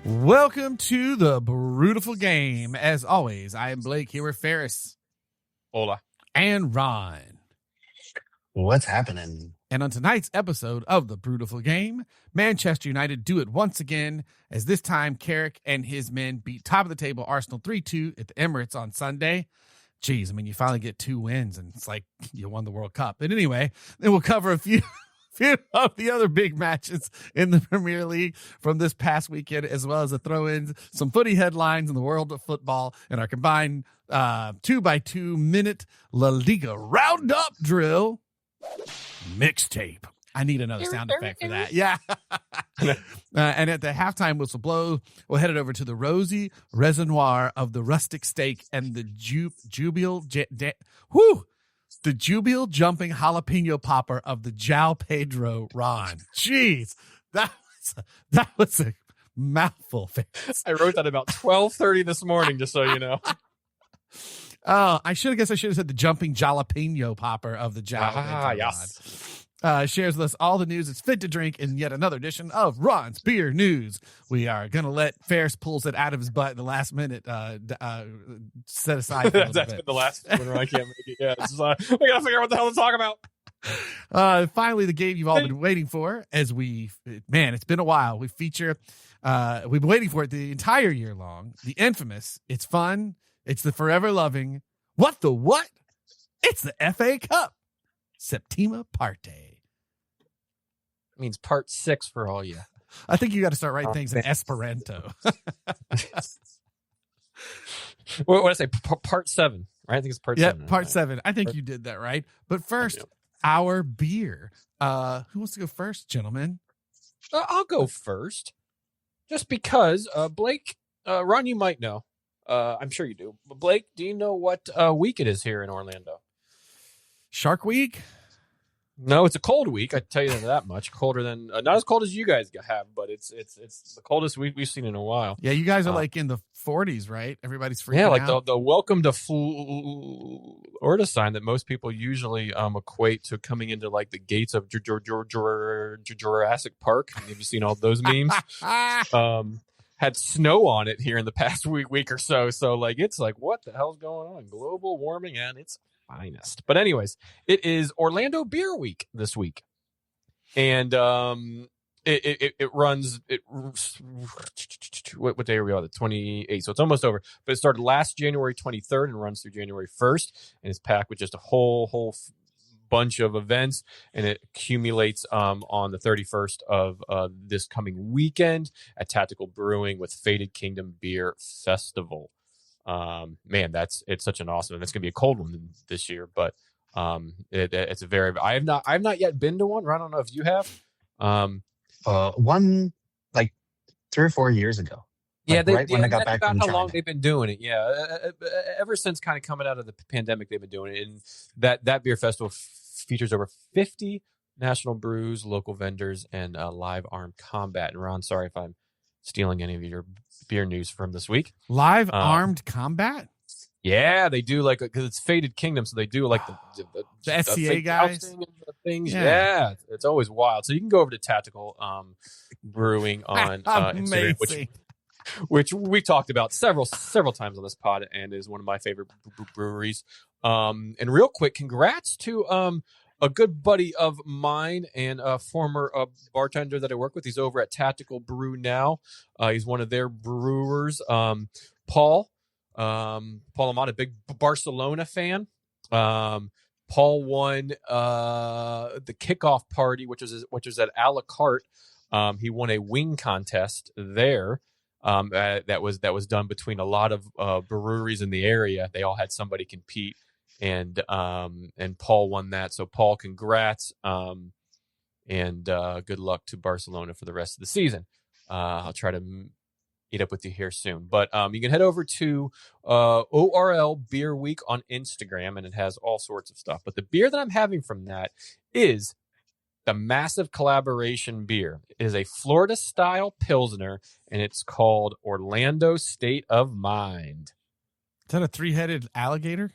Welcome to the Brewtiful Game. As always, I am Blake here with Ferris. Hola. And Ron. What's happening? And on tonight's episode of the Brewtiful Game, Manchester United do it once again, as this time Carrick and his men beat top of the table Arsenal 3-2 at the Emirates on Sunday. Jeez, I mean, you finally get 2 wins, and it's like you won the World Cup. But anyway, then we'll cover a few of the other big matches in the Premier League from this past weekend, as well as a throw-in some footy headlines in the world of football and our combined 2x2 minute La Liga roundup drill mixtape. I need another sound effect for that. Yeah. And at the halftime whistle blow, we'll head it over to the rosy reservoir of the rustic steak and the jubilant jumping jalapeno popper of the João Pedro Ron. Jeez, that was a mouthful. I wrote that about 12:30 this morning, just so you know. Oh, I should have said the jumping jalapeno popper of the João Pedro yes. Ron. Shares with us all the news it's fit to drink in yet another edition of Ron's Beer News. We are going to let Ferris pulls it out of his butt in the last minute set aside for a little That's been bit. The last one. I can't make it. Yeah, we got to figure out what the hell to talk about. Finally, the game you've all been waiting for, it's been a while. We've been waiting for it the entire year long. The infamous, it's fun, it's the forever loving, what? It's the FA Cup. Septima Parte. Means part 6 for all you. I think you got to start writing things in Esperanto. What did I say? Part 7, right? I think it's part 7. Yeah, part 7. I think you did that right. But first, our beer. Who wants to go first, gentlemen? I'll go first. Just because, Blake, Ron, you might know. I'm sure you do. But Blake, do you know what week it is here in Orlando? Shark Week? No, it's a cold week. I tell you that much. Colder than not as cold as you guys have, but it's the coldest we've seen in a while. Yeah, you guys are like in the 40s, right? Everybody's freaking out. The welcome to Florida sign that most people usually equate to coming into like the gates of Jurassic Park. Have you seen all those memes? Had snow on it here in the past week or so. So like it's like what the hell's going on? Global warming and it's finest. But anyways, it is Orlando Beer Week this week, and it runs. What day are we on? The 28th. So it's almost over. But it started last January 23rd and runs through January 1st, and it's packed with just a whole bunch of events, and it accumulates on the 31st of this coming weekend at Tactical Brewing with Faded Kingdom Beer Festival. Man, it's such an awesome, and it's gonna be a cold one this year, but it's a very. I have not yet been to one. I don't know if you have. One like 3 or 4 years ago. Yeah, when I got back from how China. long they've been doing it. Yeah, ever since kind of coming out of the pandemic, they've been doing it, and that beer festival features over 50 national brews, local vendors, and live armed combat. And Ron, sorry if I'm stealing any of your beer news from this week. Live armed combat? Yeah, they do because it's Faded Kingdom, so they do like the SCA guys things. Yeah, it's always wild. So you can go over to Tactical Brewing on Instagram, which we talked about several times on this pod, and is one of my favorite breweries. And real quick, congrats to a good buddy of mine and a former bartender that I work with. He's over at Tactical Brew now. He's one of their brewers. Paul Amata, big Barcelona fan. Paul won the kickoff party, which was at a la carte. He won a wing contest there. That was done between a lot of breweries in the area. They all had somebody compete. And Paul won that. So Paul, congrats. And good luck to Barcelona for the rest of the season. I'll try to meet up with you here soon. But you can head over to ORL Beer Week on Instagram, and it has all sorts of stuff. But the beer that I'm having from that is the Massive Collaboration beer. It is a Florida-style Pilsner, and it's called Orlando State of Mind. Is that a 3-headed alligator?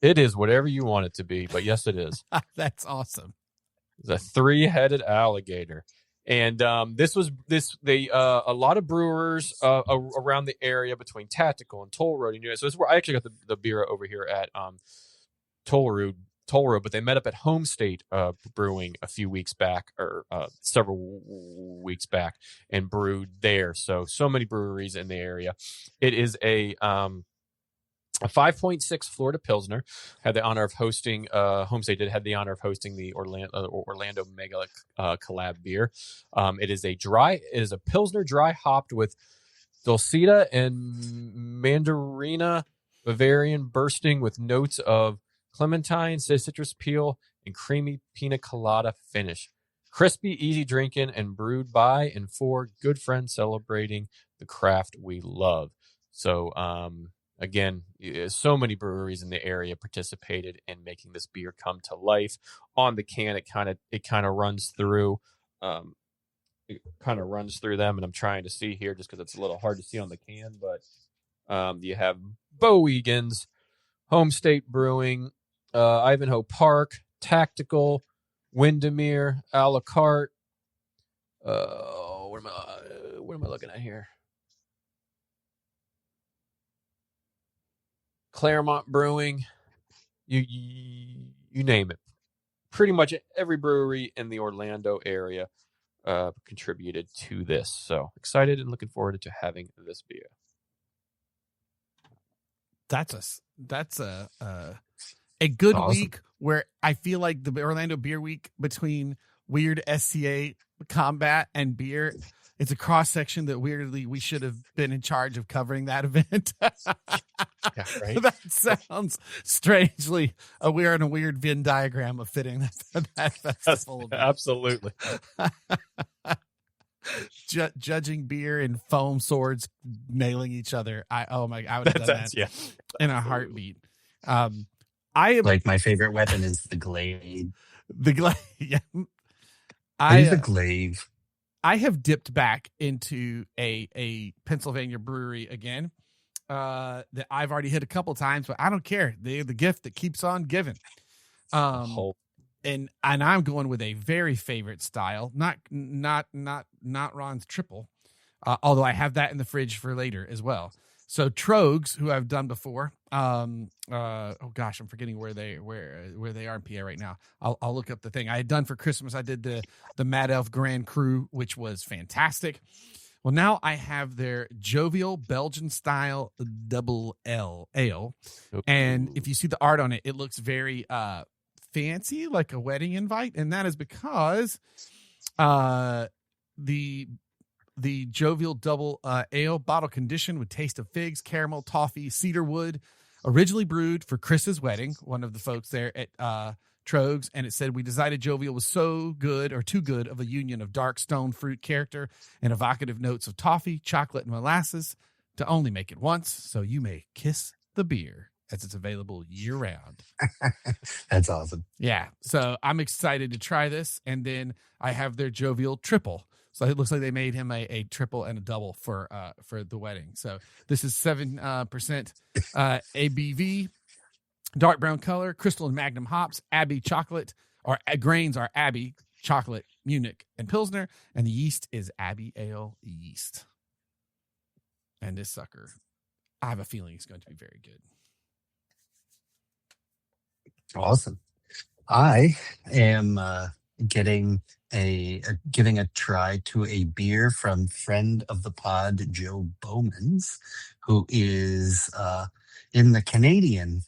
It is whatever you want it to be, but yes, it is. That's awesome. It's a 3-headed alligator. And a lot of brewers around the area between Tactical and Toll Road. So this is where I actually got the beer over here at Toll Road, but they met up at Home State Brewing a few weeks back, or several weeks back, and brewed there. So many breweries in the area. It is a 5.6 Florida Pilsner. Had the honor of hosting, Home State had the honor of hosting the Orlando Mega collab beer. It is a Pilsner dry hopped with Dulcita and Mandarina Bavarian, bursting with notes of clementine, citrus peel, and creamy pina colada finish. Crispy, easy drinking, and brewed by and for good friends celebrating the craft we love. So, again, so many breweries in the area participated in making this beer come to life. On the can, it kind of runs through, them, and I'm trying to see here just because it's a little hard to see on the can. But you have Bowegan's, Home State Brewing, Ivanhoe Park, Tactical, Windermere, a la carte. What am I looking at here? Claremont Brewing, you name it. Pretty much every brewery in the Orlando area contributed to this. So excited and looking forward to having this beer. That's a good Awesome. week where I feel like the Orlando Beer Week, between weird SCA combat and beer, it's a cross section that weirdly we should have been in charge of covering that event. Yeah, right. That sounds strangely we're in a weird Venn diagram of fitting that festival. Absolutely. Judging beer and foam swords nailing each other. I would have done that in a heartbeat. I am Like, my favorite weapon is the glaive. the glaive. Yeah. I use the glaive. I have dipped back into a Pennsylvania brewery again that I've already hit a couple times, but I don't care. They're the gift that keeps on giving. And I'm going with a very favorite style, not Ron's triple, although I have that in the fridge for later as well. So Trogs, who I've done before, oh gosh, I'm forgetting where they are in PA right now. I'll look up the thing I had done for Christmas. I did the Mad Elf Grand Cru, which was fantastic. Well, now I have their Jovial Belgian style double L ale, and if you see the art on it, it looks very fancy, like a wedding invite, and that is because the Jovial Double Ale, bottle conditioned with taste of figs, caramel, toffee, cedar wood, originally brewed for Chris's wedding, one of the folks there at Trogs, and it said, we decided Jovial was so good, or too good, of a union of dark stone fruit character and evocative notes of toffee, chocolate, and molasses to only make it once, so you may kiss the beer, as it's available year-round. That's awesome. Yeah, so I'm excited to try this, and then I have their Jovial Triple. So it looks like they made him a triple and a double for the wedding. So this is 7% ABV, dark brown color, crystal and magnum hops, Abbey chocolate, or grains are Abbey, chocolate, Munich, and Pilsner, and the yeast is Abbey Ale yeast. And this sucker, I have a feeling it's going to be very good. Awesome. I am giving a try to a beer from friend of the pod, Joe Bowmans, who is in the Canadian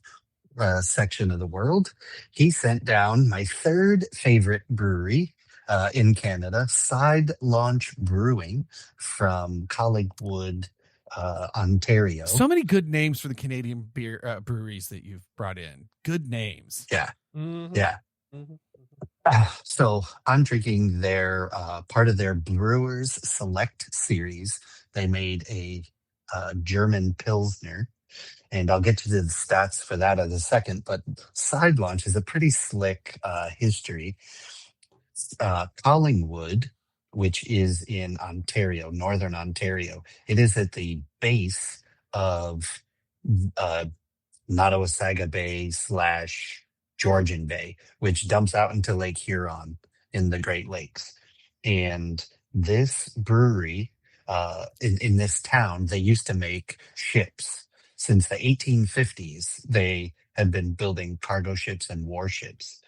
section of the world. He sent down my third favorite brewery in Canada, Side Launch Brewing from Collingwood, Ontario. So many good names for the Canadian beer breweries that you've brought in. Good names. Yeah. Mm-hmm. Yeah. Mm-hmm. So I'm drinking their part of their Brewers Select series. They made a German Pilsner, and I'll get to the stats for that in a second. But Side Launch is a pretty slick history. Collingwood, which is in Ontario, Northern Ontario, it is at the base of Nottawasaga Bay / Georgian Bay, which dumps out into Lake Huron in the Great Lakes. And this brewery in this town, they used to make ships. Since the 1850s, they had been building cargo ships and warships,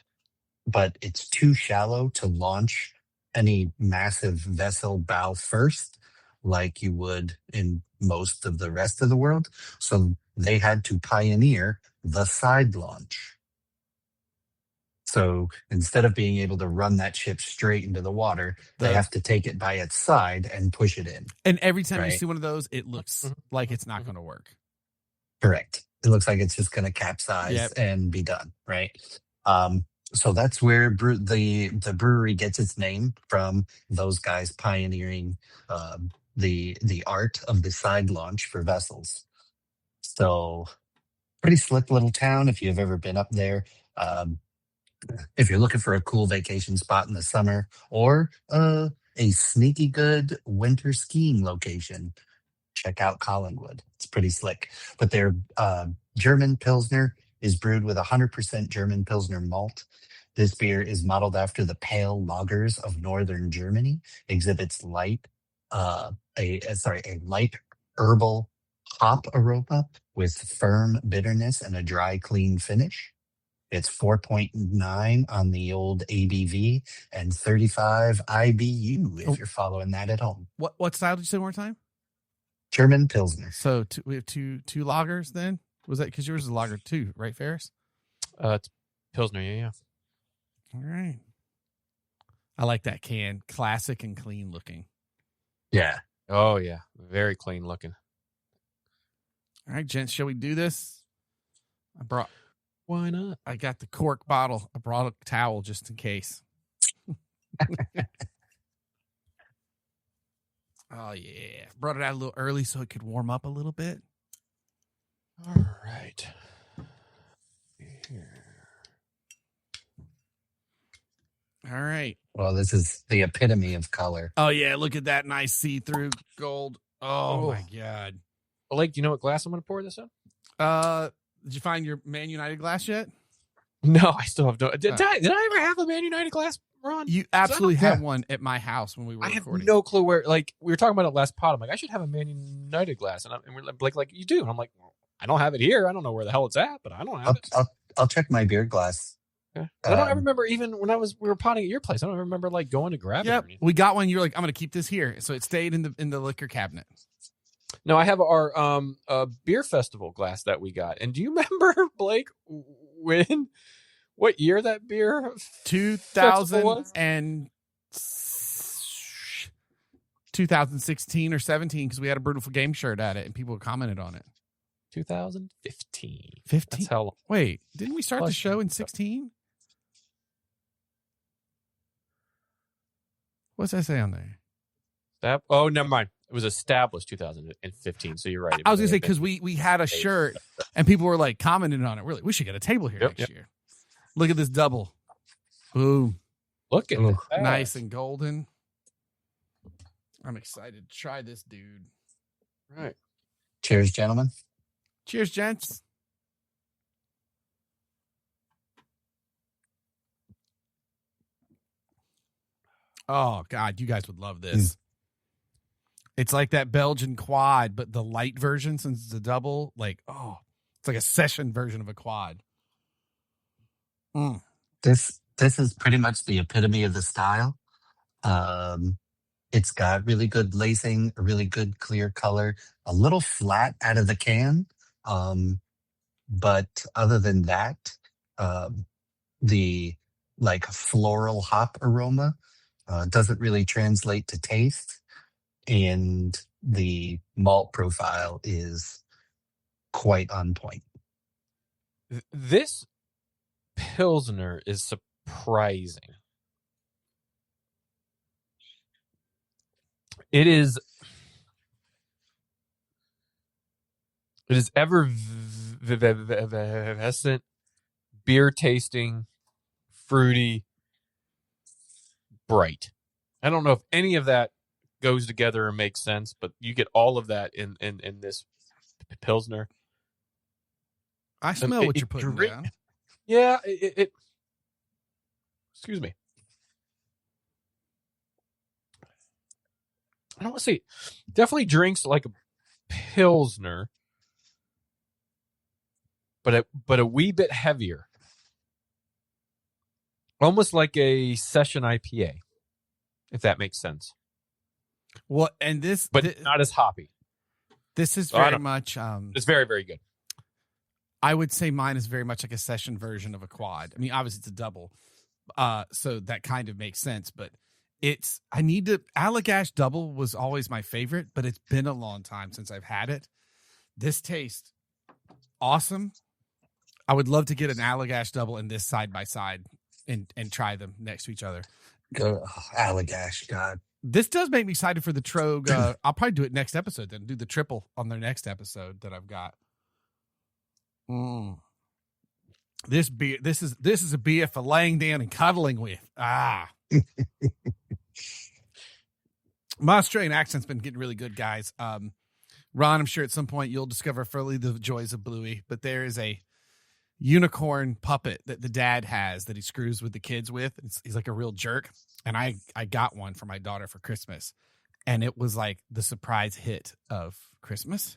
but it's too shallow to launch any massive vessel bow first, like you would in most of the rest of the world. So they had to pioneer the side launch. So instead of being able to run that ship straight into the water, they have to take it by its side and push it in. And every time you Right. see one of those, it looks like it's not going to work. Correct. It looks like it's just going to capsize and be done. Right. So that's where the brewery gets its name from. Those guys pioneering the art of the side launch for vessels. So pretty slick little town if you've ever been up there. If you're looking for a cool vacation spot in the summer or a sneaky good winter skiing location, check out Collinwood. It's pretty slick. But their German Pilsner is brewed with 100% German Pilsner malt. This beer is modeled after the pale lagers of northern Germany. Exhibits a light herbal hop aroma with firm bitterness and a dry, clean finish. It's 4.9 on the old ABV and 35 IBU if you're following that at home. What style did you say one more time? German Pilsner. So we have two lagers then? Was that because yours is a lager too, right, Ferris? It's Pilsner, yeah. All right. I like that can. Classic and clean looking. Yeah. Oh, yeah. Very clean looking. All right, gents, shall we do this? Why not? I got the cork bottle. I brought a towel just in case. Oh, yeah. Brought it out a little early so it could warm up a little bit. All right. Here. All right. Well, this is the epitome of color. Oh, yeah. Look at that nice see-through gold. Oh, my God. Blake, do you know what glass I'm going to pour this in? Did you find your Man United glass yet? No, I still have no. Did I ever have a Man United glass, Ron? You absolutely had one at my house when we were recording. I have no clue where. Like we were talking about it last pod. I'm like, I should have a Man United glass, and we're Blake, like, you do, and I'm like, well, I don't have it here. I don't know where the hell it's at, but I don't have it. I'll check my beer glass. Okay. I don't remember even when we were potting at your place. I don't remember like going to grab it. We got one. You're like, I'm going to keep this here, so it stayed in the liquor cabinet. No, I have our beer festival glass that we got. And do you remember, Blake, what year that beer 2016 or 17, because we had a Brewtiful Game shirt at it and people commented on it. 2015. 15? That's how long. Wait, didn't we start the show in 16? What's that say on there? Oh, never mind. It was established 2015, so you're right. I was going to say, because we had a shirt and people were like commenting on it. We're like, we should get a table here next year. Look at this double. Boom. Look at that. Nice and golden. I'm excited to try this, dude. Right. Cheers, gentlemen. Cheers, gents. Oh, God, you guys would love this. It's like that Belgian quad, but the light version, since it's a double, it's like a session version of a quad. This is pretty much the epitome of the style. It's got really good lacing, a really good clear color, a little flat out of the can. But other than that, the like floral hop aroma doesn't really translate to taste. And the malt profile is quite on point. This Pilsner is surprising. It is effervescent, beer tasting, fruity, bright. I don't know if any of that goes together and makes sense, but you get all of that in this Pilsner. I smell what you're putting down. Yeah, it excuse me. I don't want to say, definitely drinks like a Pilsner, but a wee bit heavier. Almost like a session IPA, if that makes sense. Well, and but not as hoppy. This is very much. It's very, very good. I would say mine is very much like a session version of a quad. I mean, obviously it's a double, so that kind of makes sense. But Allagash double was always my favorite, but it's been a long time since I've had it. This tastes awesome. I would love to get an Allagash double and this side by side and try them next to each other. Allagash, God. This does make me excited for the Trogue. I'll probably do it next episode, then do the triple on their next episode that I've got. This is a beer for laying down and cuddling with. My Australian accent's been getting really good, guys. Ron, I'm sure at some point you'll discover fully the joys of Bluey, but there is a unicorn puppet that the dad has that he screws with the kids with. He's like a real jerk. And I got one for my daughter for Christmas, and it was like the surprise hit of Christmas.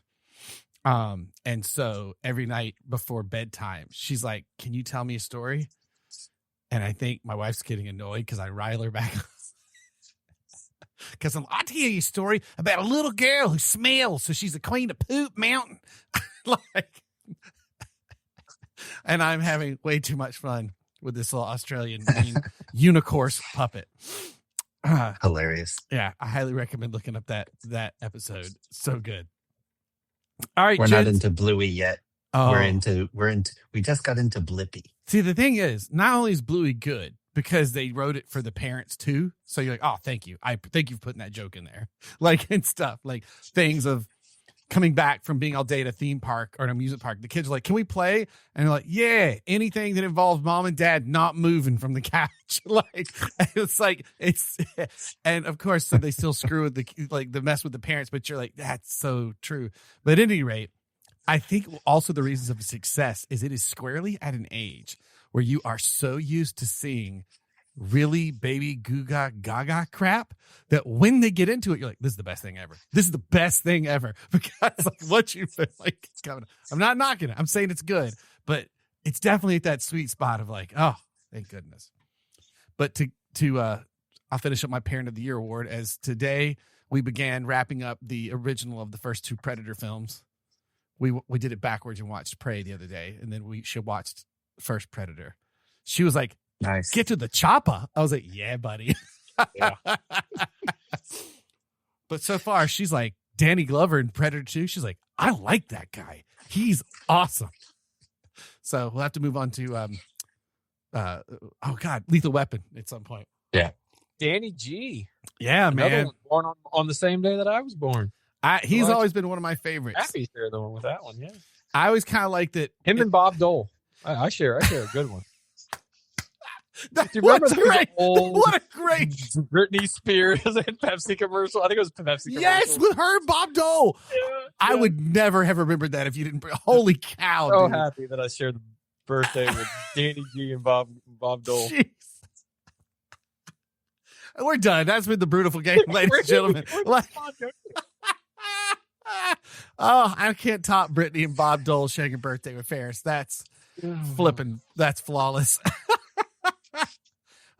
And so every night before bedtime, she's like, "Can you tell me a story?" And I think my wife's getting annoyed because I rile her back. Because I'll tell you a story about a little girl who smells, so she's the queen of Poop Mountain. And I'm having way too much fun with this little Australian unicorn puppet. Hilarious. Yeah, I highly recommend looking up that episode. So good. All right, we're not into Bluey yet. Oh. We just got into Blippy. See, the thing is, not only is Bluey good because they wrote it for the parents too. So you're like, oh, thank you. I thank you for putting that joke in there. Like, and stuff like things of coming back from being all day at a theme park or an amusement park. The kids are like, "Can we play?" And they're like, "Yeah, anything that involves mom and dad not moving from the couch." And of course, so they still screw with the mess with the parents, but you're like, that's so true. But at any rate, I think also the reasons of success is it is squarely at an age where you are so used to seeing really baby Googa Gaga crap that when they get into it, you're like, this is the best thing ever. This is the best thing ever. Because like what you feel like coming. I'm not knocking it. I'm saying it's good, but it's definitely at that sweet spot of like, oh, thank goodness. But I'll finish up my Parent of the Year award as today we began wrapping up the original of the first two Predator films. We did it backwards and watched Prey the other day, and then she watched first Predator. She was like, "Nice, get to the chopper." I was like, "Yeah, buddy." Yeah. But so far, she's like Danny Glover in Predator 2. She's like, "I like that guy. He's awesome." So we'll have to move on to Lethal Weapon at some point. Yeah, Danny G. Yeah, another man. One born on the same day that I was born. He's always been one of my favorites. Happy to share the one with that one. Yeah, I always kind of like that. Him and Bob Dole. I share a good one. Do you remember what a great Britney Spears and Pepsi commercial? I think it was Pepsi commercial. Yes, with her and Bob Dole. Yeah. I would never have remembered that if you didn't. Holy cow! So dude. Happy that I shared the birthday with Danny G and Bob Dole. Jeez. We're done. That's been the Brewtiful Game, ladies and gentlemen. I can't top Brittany and Bob Dole sharing a birthday with Ferris. That's flipping. That's flawless.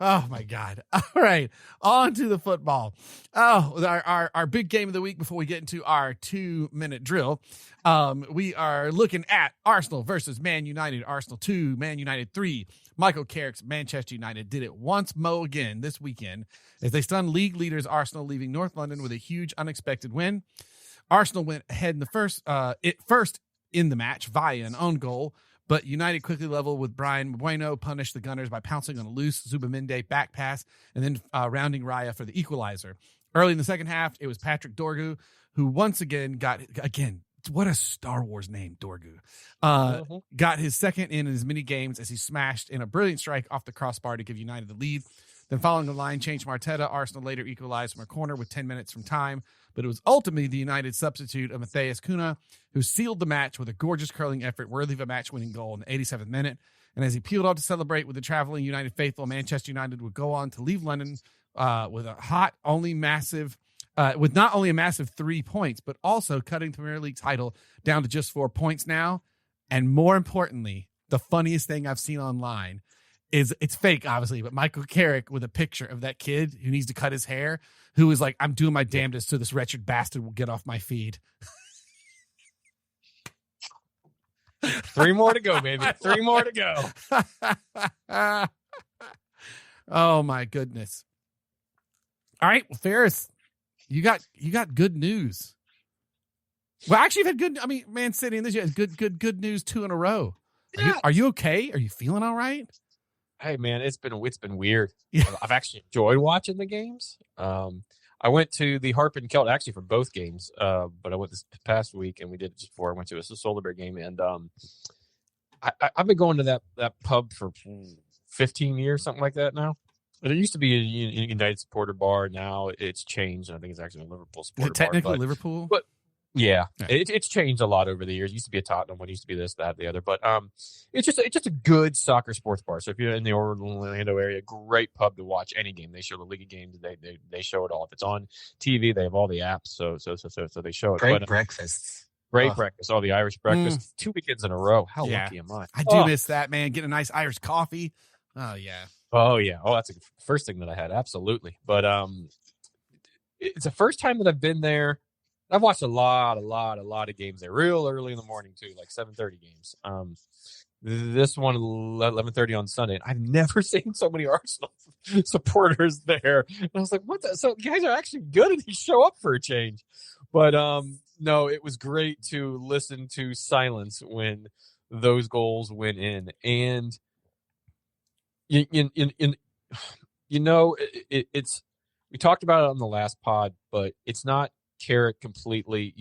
Oh my God. All right. On to the football. Our big game of the week before we get into our 2-minute drill. We are looking at Arsenal versus Man United. Arsenal 2, Man United 3. Michael Carrick's Manchester United did it once more again this weekend as they stunned league leaders Arsenal, leaving North London with a huge unexpected win. Arsenal went ahead in the first in the match via an own goal, but United quickly leveled with Brian Bueno, punished the Gunners by pouncing on a loose Zubamende back pass and then rounding Raya for the equalizer. Early in the second half, it was Patrick Dorgu who once again what a Star Wars name, Dorgu. Got his second in as many games as he smashed in a brilliant strike off the crossbar to give United the lead. Then following the line change from Arteta, Arsenal later equalized from a corner with 10 minutes from time, but it was ultimately the United substitute of Matheus Cunha who sealed the match with a gorgeous curling effort worthy of a match-winning goal in the 87th minute. And as he peeled off to celebrate with the traveling United faithful, Manchester United would go on to leave London with a hot, only massive with not only a massive 3 points, but also cutting the Premier League title down to just 4 points now. And more importantly, the funniest thing I've seen online is, it's fake, obviously, but Michael Carrick with a picture of that kid who needs to cut his hair, who is like, I'm doing my damnedest so this wretched bastard will get off my feed. 3 more to go, baby. 3 more to go. Oh my goodness. All right, well, Ferris, you got good news. Well, actually, you've had good. I mean, Man City and this year has good news 2 in a row. Are you okay? Are you feeling all right? Hey, man, it's been weird. Yeah. I've actually enjoyed watching the games. I went to the Harp and Celt actually for both games, but I went this past week and we did it just before I went to a Solar Bear game, and I've been going to that pub for 15 years, something like that now. It used to be a United supporter bar. Now it's changed. I think it's actually a Liverpool supporter bar. Technically Liverpool? But yeah. It's changed a lot over the years. It used to be a Tottenham one. It used to be this, that, the other. But it's just a good soccer sports bar. So if you're in the Orlando area, great pub to watch any game. They show the league games. They show it all. If it's on TV, they have all the apps. So they show it. Great breakfasts. Great breakfast. All the Irish breakfast. 2 weekends in a row. How lucky am I? I do miss that, man. Get a nice Irish coffee. Oh, yeah. Oh, yeah. Oh, that's the first thing that I had. Absolutely. But it's the first time that I've been there. I've watched a lot of games there, real early in the morning, too, like 7:30 games. This one, 11:30 on Sunday. And I've never seen so many Arsenal supporters there. And I was like, what the? So you guys are actually good and you show up for a change. But no, it was great to listen to silence when those goals went in. And it's we talked about it on the last pod, but it's not Carrick completely,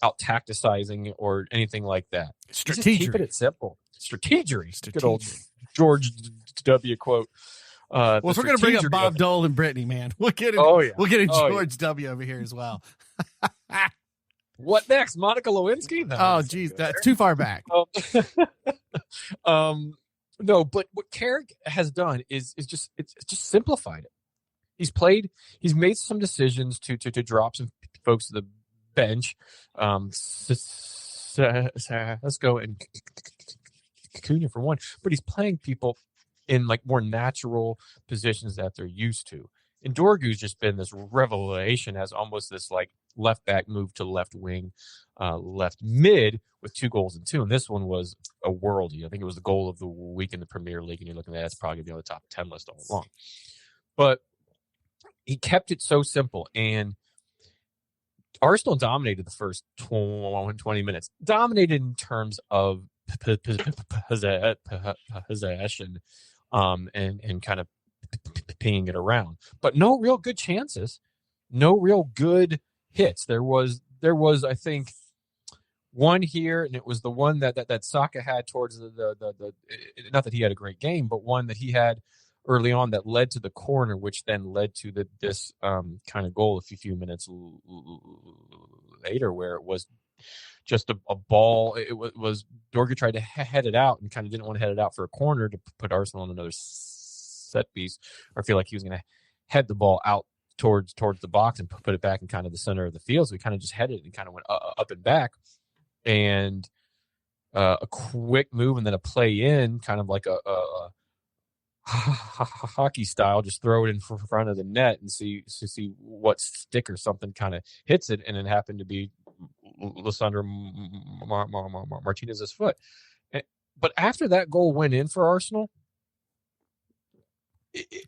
out tacticizing or anything like that. Strategery. Keeping it simple. Strategery. Good old George W. quote. Well, if we're going to bring up Bob Dole and Brittany, man, we'll get it. We'll get a George W. over here as well. What next? Monica Lewinsky? No, oh, geez, that's too far back. No, but what Carrick has done is just simplified it. He's made some decisions to drop some folks to the bench. Let's go and Cunha for one, but he's playing people in like more natural positions that they're used to. And Dorgu's just been this revelation as almost this like left back move to left wing, left mid with 2 goals and 2. And this one was a worldie. I think it was the goal of the week in the Premier League. And you're looking at it's probably going to be on the top 10 list all along. But he kept it so simple. And Arsenal dominated the first 20 minutes. Dominated in terms of possession and kind of pinging it around. But no real good chances. No real good hits. There was I think one here, and it was the one that Saka had towards the not that he had a great game, but one that he had early on that led to the corner, which then led to this kind of goal a few minutes later, where it was just a ball. It was Dorgu tried to head it out and kind of didn't want to head it out for a corner to put Arsenal on another set piece, or feel like he was going to head the ball out towards the box and put it back in kind of the center of the field. So he kind of just headed it and kind of went up and back, and a quick move and then a play in, kind of like a hockey style, just throw it in front of the net and see what stick or something kind of hits it, and it happened to be Lissandro Martinez's foot. But after that goal went in for Arsenal,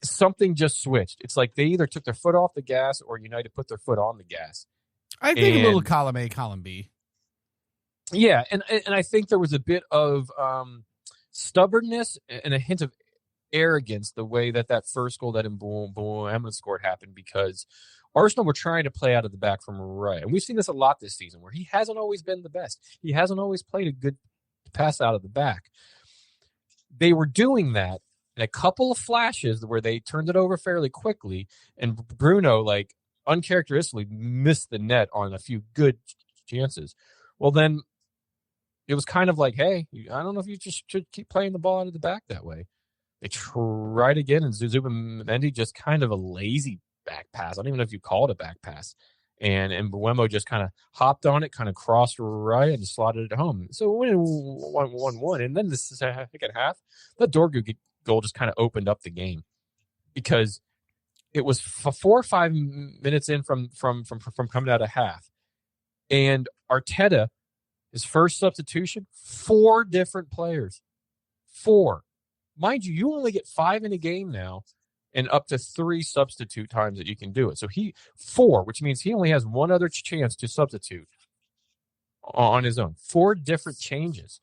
something just switched. It's like they either took their foot off the gas or United put their foot on the gas. I think a little column A, column B. Yeah, and I think there was a bit of stubbornness and a hint of arrogance the way that first goal that Emma scored happened, because Arsenal were trying to play out of the back from right. And we've seen this a lot this season where he hasn't always been the best. He hasn't always played a good pass out of the back. They were doing that in a couple of flashes where they turned it over fairly quickly, and Bruno, like, uncharacteristically missed the net on a few good chances. Well, then it was kind of like, hey, I don't know if you just should keep playing the ball out of the back that way. They tried again, and Zubimendi, just kind of a lazy back pass. I don't even know if you call it a back pass. And Buemo just kind of hopped on it, kind of crossed right and slotted it home. So we won 1-1. And then the second half, the Dorgu goal just kind of opened up the game because it was 4 or 5 minutes in from coming out of half. And Arteta, his first substitution, 4 different players. 4. Mind you, you only get 5 in a game now and up to 3 substitute times that you can do it. So 4, which means he only has one other chance to substitute on his own. 4 different changes.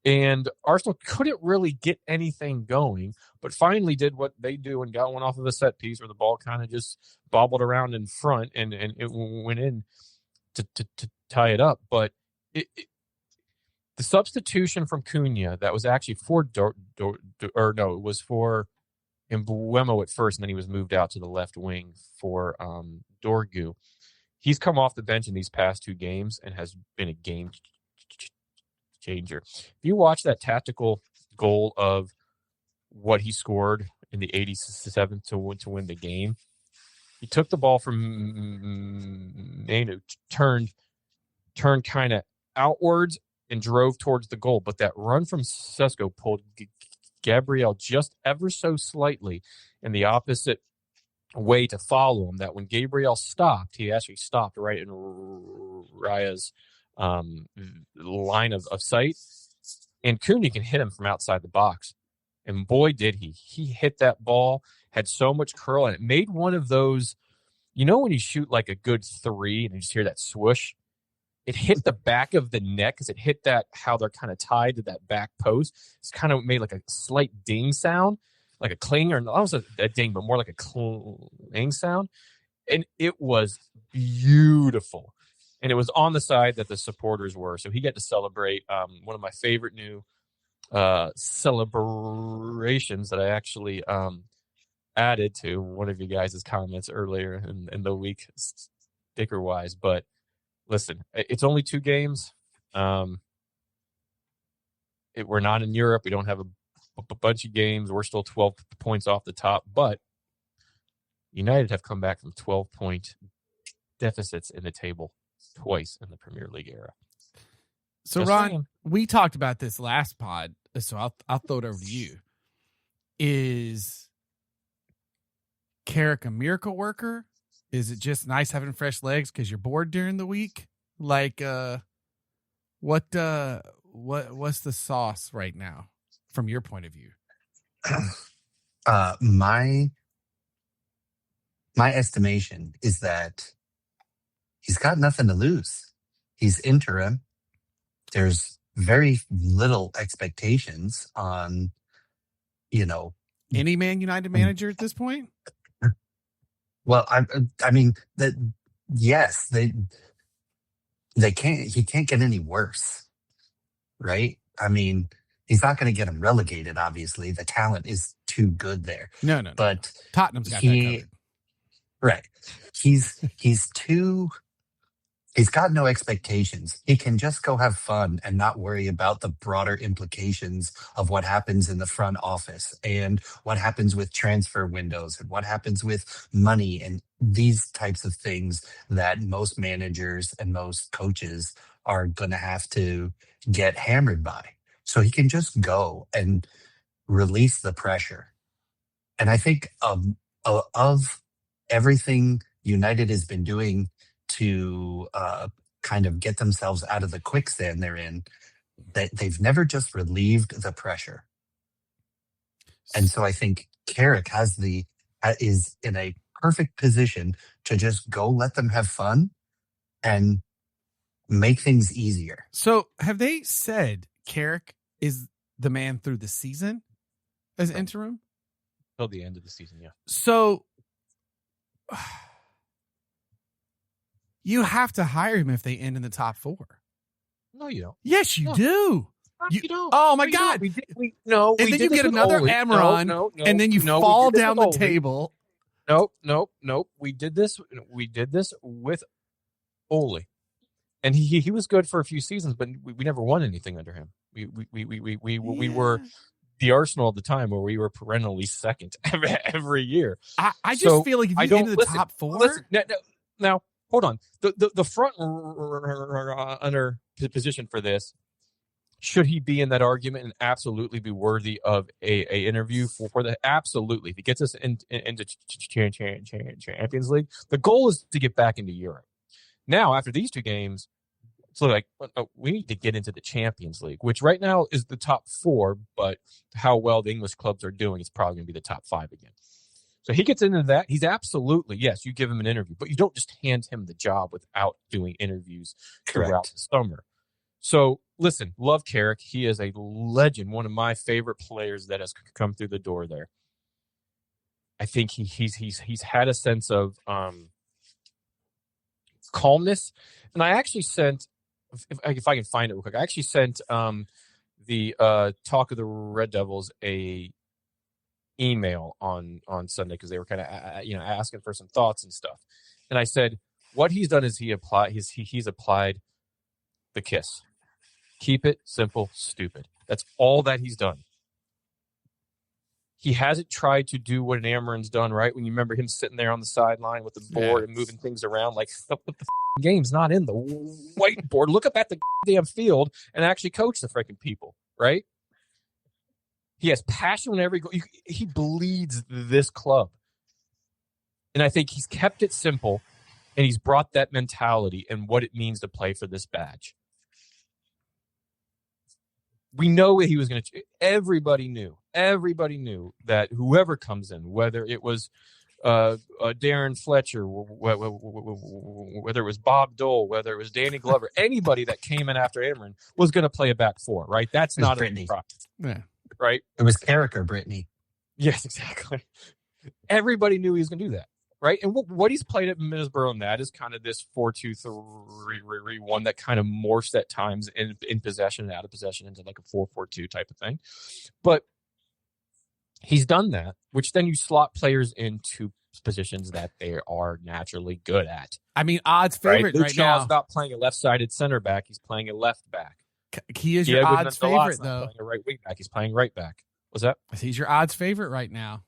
And Arsenal couldn't really get anything going, but finally did what they do and got one off of a set piece where the ball kind of just bobbled around in front and it went in to tie it up. But the substitution from Cunha that was actually for it was for Mbuemo at first, and then he was moved out to the left wing for Dorgu. He's come off the bench in these past 2 games and has been a game changer. If you watch that tactical goal of what he scored in the 87th to win the game, he took the ball from Manu, turned kind of outwards and drove towards the goal. But that run from Sesko pulled Gabriel just ever so slightly in the opposite way to follow him, that when Gabriel stopped, he actually stopped right in Raya's line of sight. And Cunha can hit him from outside the box. And boy, did he. He hit that ball, had so much curl, and it made one of those, when you shoot like a good 3 and you just hear that swoosh? It hit the back of the net because it hit that, how they're kind of tied to that back post. It's kind of made like a slight ding sound, like a cling, or not a ding, but more like a cling sound. And it was beautiful. And it was on the side that the supporters were. So he got to celebrate one of my favorite new celebrations that I actually added to one of you guys' comments earlier in the week, sticker-wise. But listen, it's only 2 games. We're not in Europe. We don't have a bunch of games. We're still 12 points off the top. But United have come back from 12-point deficits in the table twice in the Premier League era. So, Just Ron, saying. we talked about this last pod, so I'll throw it over to you. Is Carrick a miracle worker? Is it just nice having fresh legs because you're bored during the week? Like, what's the sauce right now from your point of view? My estimation is that he's got nothing to lose. He's interim. There's very little expectations on, any Man United manager at this point. Well, I mean that. Yes, they can't. He can't get any worse, right? I mean, he's not going to get him relegated. Obviously, the talent is too good there. No. But Tottenham's got that covered. Right. He's too. He's got no expectations. He can just go have fun and not worry about the broader implications of what happens in the front office and what happens with transfer windows and what happens with money and these types of things that most managers and most coaches are going to have to get hammered by. So he can just go and release the pressure. And I think of everything United has been doing to kind of get themselves out of the quicksand they're in, that they've never just relieved the pressure. And so I think Carrick is in a perfect position to just go let them have fun and make things easier. So have they said Carrick is the man through the season as interim? Till the end of the season, yeah. So you have to hire him if they end in the top 4. No, you don't. Yes, you do. You don't. Oh my We God! don't. And then you get another Amaron, and then you fall down the table. Nope. We did this with Ole, and he was good for a few seasons, but we never won anything under him. We were the Arsenal of the time where we were perennially second every year. I just feel like if you get into the top four. Listen, now, hold on. The front runner position for this, should he be in that argument and absolutely be worthy of a interview for the absolutely? If he gets us into Champions League, the goal is to get back into Europe. Now, after these 2 games, it's like we need to get into the Champions League, which right now is the top 4, but how well the English clubs are doing, it's probably going to be the top 5 again. So he gets into that. He's absolutely, yes, you give him an interview, but you don't just hand him the job without doing interviews throughout the summer. So listen, love Carrick. He is a legend, one of my favorite players that has come through the door there. I think he's had a sense of calmness. And I actually sent, if I can find it real quick, I actually sent the Talk of the Red Devils a email on Sunday because they were kind of asking for some thoughts and stuff. And I said, what he's done is he's applied the KISS. Keep it simple, stupid. That's all that he's done. He hasn't tried to do what an Amarin's done, right? When you remember him sitting there on the sideline with the board and moving things around, like the game's not in the whiteboard. Look up at the damn field and actually coach the freaking people, right? He has passion whenever he goes. He bleeds this club. And I think he's kept it simple, and he's brought that mentality and what it means to play for this badge. We know he was going to. Everybody knew that whoever comes in, whether it was Darren Fletcher, whether it was Bob Dole, whether it was Danny Glover, anybody that came in after Amarin was going to play a back 4, right? That's not a surprise. Yeah. Right? It was Carrick or Brittany. Yes, exactly. Everybody knew he was going to do that. Right, and what he's played at Middlesbrough in that is kind of this 4-2-3-1 that kind of morphs at times in possession and out of possession into like a 4-4-2 type of thing. But he's done that, which then you slot players into positions that they are naturally good at. I mean, odds favorite right now. Shaw's not playing a left-sided center back; he's playing a left back. He is your odds favorite, though. Playing a right wing back, he's playing right back. What's that? He's your odds favorite right now.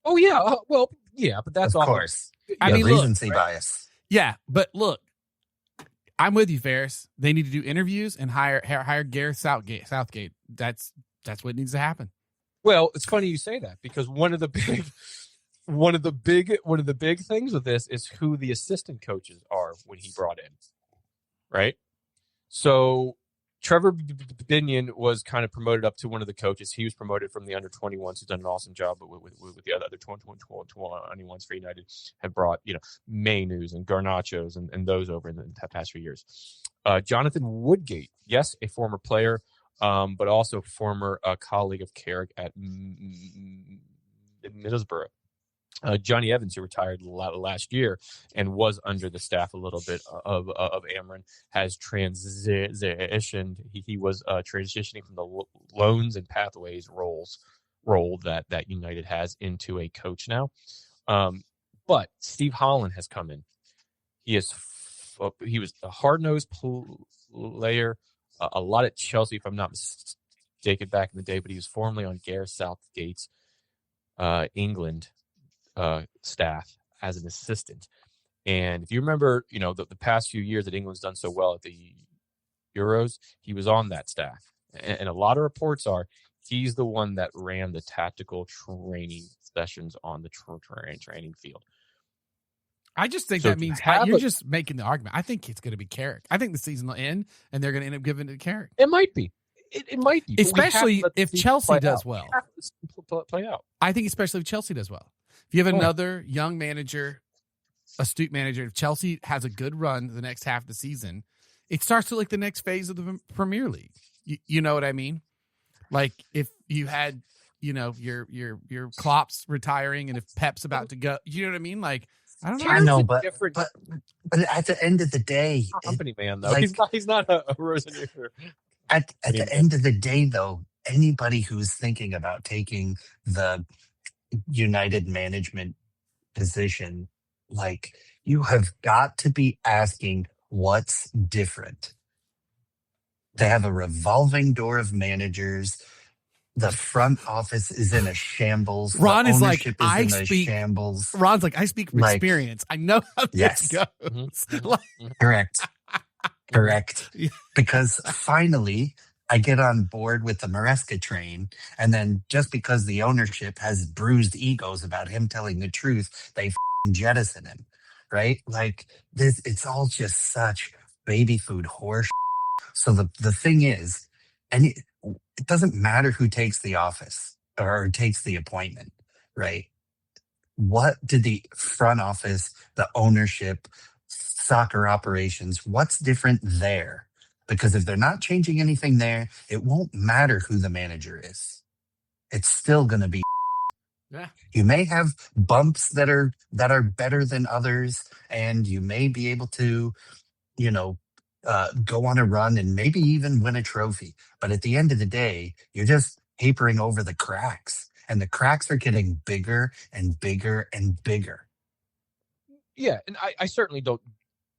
Oh yeah, well. Yeah, but that's of course. I mean, recency bias. Yeah, but look, I'm with you, Ferris. They need to do interviews and hire Gareth Southgate. That's what needs to happen. Well, it's funny you say that because one of the big things with this is who the assistant coaches are when he brought in, right? So Trevor Binion was kind of promoted up to one of the coaches. He was promoted from the under-21s, who's done an awesome job, but with the other 21s for United have brought, Mainus and Garnachos and those over in the past few years. Jonathan Woodgate, yes, a former player, but also former colleague of Carrick at Middlesbrough. Johnny Evans, who retired last year and was under the staff a little bit of Amarin, has transitioned. He was transitioning from the loans and pathways role that United has into a coach now. But Steve Holland has come in. He was a hard-nosed player, a lot at Chelsea, if I'm not mistaken, back in the day. But he was formerly on Gareth Southgate's England staff as an assistant. And if you remember, the past few years that England's done so well at the Euros, he was on that staff. And a lot of reports are he's the one that ran the tactical training sessions on the training field. I just think that means you're just making the argument. I think it's going to be Carrick. I think the season will end and they're going to end up giving it to Carrick. It might be. It might be. Especially if Chelsea does well. Play out. I think especially if Chelsea does well. If you have another young manager, astute manager, if Chelsea has a good run the next half of the season, it starts to like the next phase of the Premier League. You know what I mean? Like if you had, your Klopp's retiring and if Pep's about to go, you know what I mean? Like, I don't know. I know, but at the end of the day, company man though, he's not a Roseneer. At the end of the day, though, anybody who's thinking about taking the United management position, like, you have got to be asking what's different. They have a revolving door of managers. The front office is in a shambles. Ron the is like, ownership I is in a speak. shambles. Ron's like, I speak from Like, experience. I know how yes. this goes. Mm-hmm. Like, Correct. Yeah. Because finally, I get on board with the Maresca train, and then just because the ownership has bruised egos about him telling the truth, they jettison him, right? Like this, it's all just such baby food horse. So the thing is, and it doesn't matter who takes the office or takes the appointment, right? What did the front office, the ownership, soccer operations, what's different there? Because if they're not changing anything there, it won't matter who the manager is. It's still going to be. Yeah. You may have bumps that are better than others, and you may be able to, go on a run and maybe even win a trophy. But at the end of the day, you're just papering over the cracks, and the cracks are getting bigger and bigger and bigger. Yeah, and I certainly don't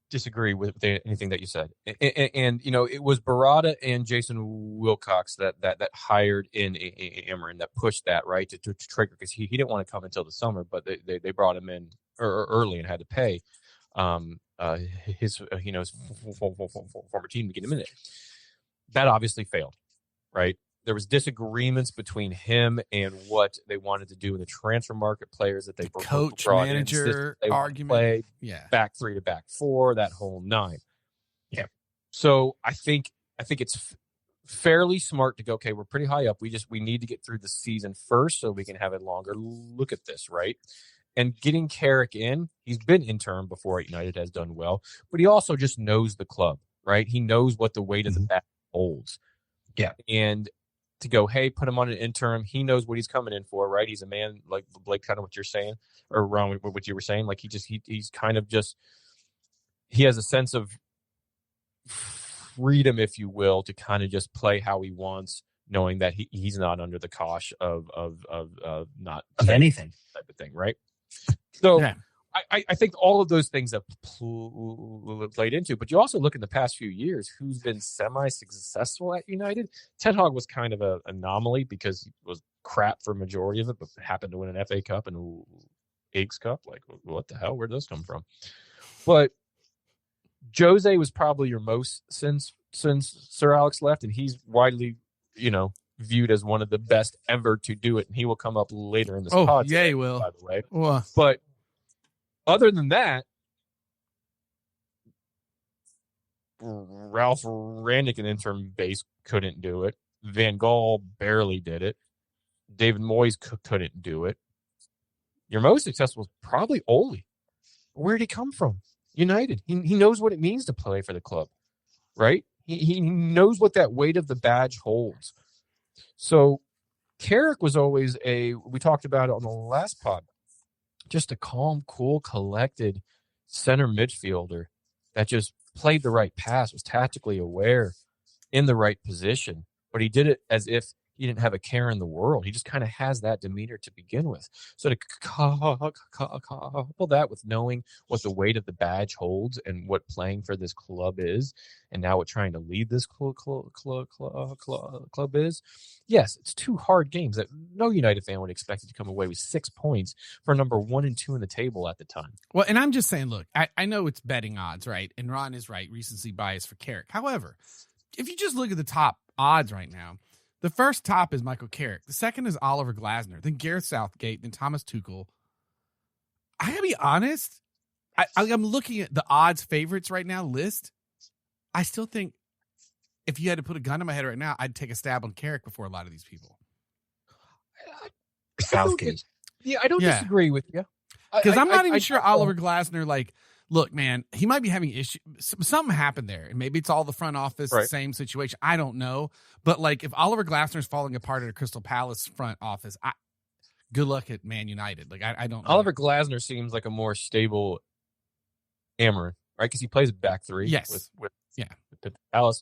disagree with anything that you said. And it was Barada and Jason Wilcox that hired in Ameren that pushed that, right, to trigger, because he didn't want to come until the summer, but they brought him in early and had to pay his former team to get him in it. That obviously failed, right? There was disagreements between him and what they wanted to do in the transfer market, players that they coach brought manager in, argument. Play, yeah, back 3 to back 4, that whole 9. Yeah. So I think it's fairly smart to go, okay, we're pretty high up. We need to get through the season first so we can have a longer look at this, right? And getting Carrick in, he's been interim before at United, has done well, but he also just knows the club, right? He knows what the weight of the bat holds. Yeah. And to go, hey, put him on an interim. He knows what he's coming in for, right? He's a man, like Blake, kind of what you're saying, or Ron, what you were saying. Like he's kind of just, he has a sense of freedom, if you will, to kind of just play how he wants, knowing that he's not under the cosh of not of anything type of thing, right? So yeah. I think all of those things have played into, but you also look in the past few years, who's been semi-successful at United. Ted Hogg was kind of an anomaly because he was crap for a majority of it, but happened to win an FA Cup and Higgs Cup. Like, what the hell? Where'd those come from? But Jose was probably your most since Sir Alex left, and he's widely, viewed as one of the best ever to do it. And he will come up later in this pod. Yeah, he will. By the way. But other than that, Ralph Rannick, an interim base, couldn't do it. Van Gaal barely did it. David Moyes couldn't do it. Your most successful was probably Ole. Where did he come from? United. He knows what it means to play for the club, right? He knows what that weight of the badge holds. So Carrick was always we talked about it on the last pod, just a calm, cool, collected center midfielder that just played the right pass, was tactically aware, in the right position, but he did it as if he didn't have a care in the world. He just kind of has that demeanor to begin with. So to couple that with knowing what the weight of the badge holds and what playing for this club is, and now what trying to lead this club is, yes, it's 2 hard games that no United fan would expect to come away with 6 points for number 1 and 2 in the table at the time. Well, and I'm just saying, look, I know it's betting odds, right? And Ron is right, recency bias for Carrick. However, if you just look at the top odds right now, the first top is Michael Carrick. The second is Oliver Glasner, then Gareth Southgate, then Thomas Tuchel. I gotta be honest, I'm looking at the odds favorites right now list. I still think if you had to put a gun in my head right now, I'd take a stab on Carrick before a lot of these people. Southgate. I don't disagree with you. Because I'm not even sure Oliver Glasner, like, look, man, he might be having issues. Something happened there, and maybe it's all the front office, right. Same situation. I don't know. But, like, if Oliver Glasner's falling apart at a Crystal Palace front office, good luck at Man United. Like, I don't know. Oliver Glasner seems like a more stable Ameren, right? Because he plays back 3 with Palace.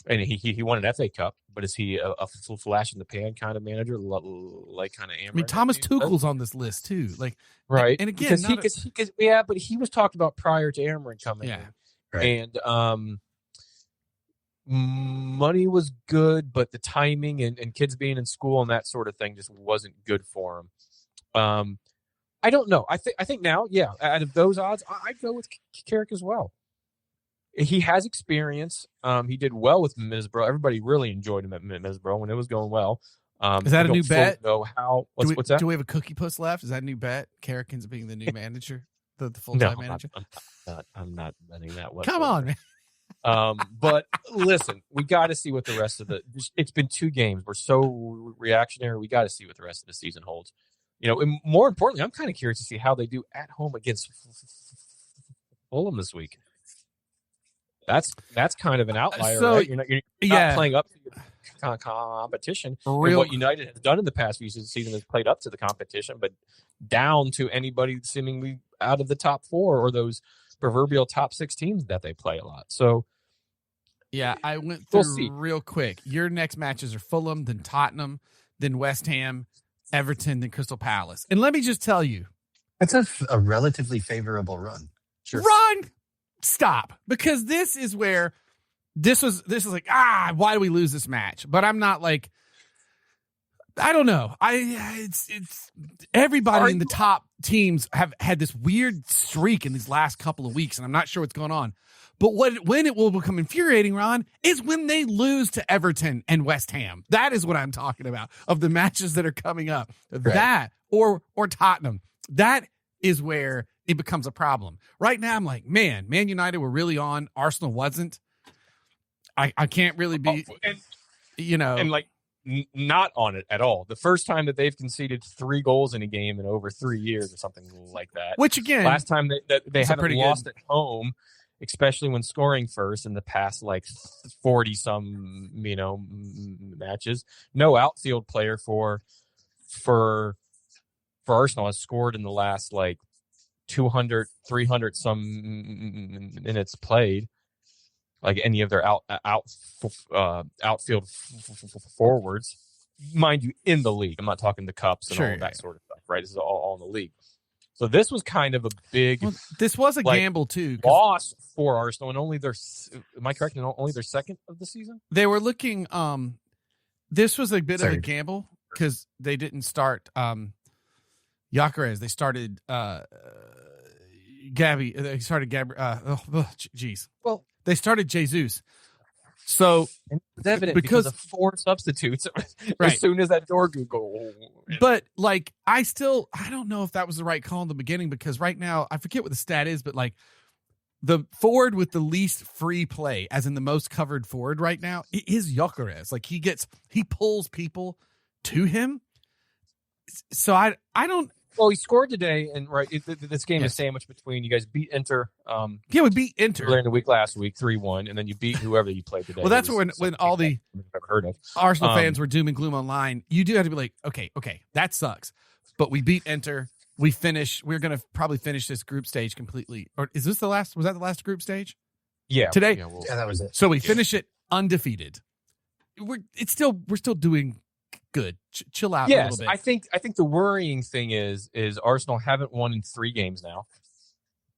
And he won an FA Cup, but is he a flash in the pan kind of manager, like kind of Ameren? I mean, Thomas Tuchel's on this list too, like, right? And again, but he was talked about prior to Ameren coming in, right. And money was good, but the timing and kids being in school and that sort of thing just wasn't good for him. I don't know. I think now, yeah, out of those odds, I'd go with Carrick as well. He has experience. He did well with Misbro. Everybody really enjoyed him at Misbro when it was going well. Is that a new bet? What's that? Do we have a cookie puss left? Is that a new bet? Carrick's being the new manager, the full-time manager? I'm not betting that one. Come on, man. But listen, we got to see what the rest of it's been 2 games. We're so reactionary. We got to see what the rest of the season holds. And more importantly, I'm kind of curious to see how they do at home against Fulham this week. That's kind of an outlier, right? You're not playing up to your competition. And what United has done in the past few seasons is played up to the competition, but down to anybody seemingly out of the top 4 or those proverbial top 6 teams that they play a lot. So, yeah, I went through real quick. Your next matches are Fulham, then Tottenham, then West Ham, Everton, then Crystal Palace. And let me just tell you, that's a relatively favorable run. Sure. Run! Stop. Because this is where this is like, why do we lose this match? But I'm not like, I don't know. It's everybody in the top teams have had this weird streak in these last couple of weeks, and I'm not sure what's going on. But when it will become infuriating, Ron, is when they lose to Everton and West Ham. That is what I'm talking about, of the matches that are coming up. Right. That or Tottenham. That is where it becomes a problem. Right now, I'm like, Man United were really on. Arsenal wasn't. I can't really be, and like not on it at all. The first time that they've conceded 3 goals in a game in over 3 years or something like that. Which again, last time they haven't lost at home, especially when scoring first in the past like 40 some matches. No outfield player for Arsenal has scored in the last like 200, 300 some minutes played, like any of their outfield forwards, mind you, in the league. I'm not talking the cups and all that sort of stuff, right? This is all in the league. So this was kind of a big. Well, this was a gamble too. Loss for Arsenal, and only am I correct? Only their second of the season. They were looking. This was a bit of a gamble because they didn't start. Gyökeres. They started Gabby. They started Gabby. Well, they started Jesus. So it's evident because of 4 substitutes as soon as that door could go. But like, I don't know if that was the right call in the beginning, because right now I forget what the stat is, but like the forward with the least free play, as in the most covered forward right now, is Gyökeres. Like he pulls people to him. So I don't. Well, he scored today, and this game is sandwiched between you guys beat Inter. We beat Inter earlier in the week last week 3-1, and then you beat whoever you played today. Well, that's when all the I've never heard of Arsenal fans were doom and gloom online. You do have to be like, okay, that sucks, but we beat Inter. We're going to probably finish this group stage completely. Or is this the last? Was that the last group stage? Yeah, today. Yeah, that was it. So we finish it undefeated. We're still doing good. Chill out a little bit. I think the worrying thing is Arsenal haven't won in 3 games now.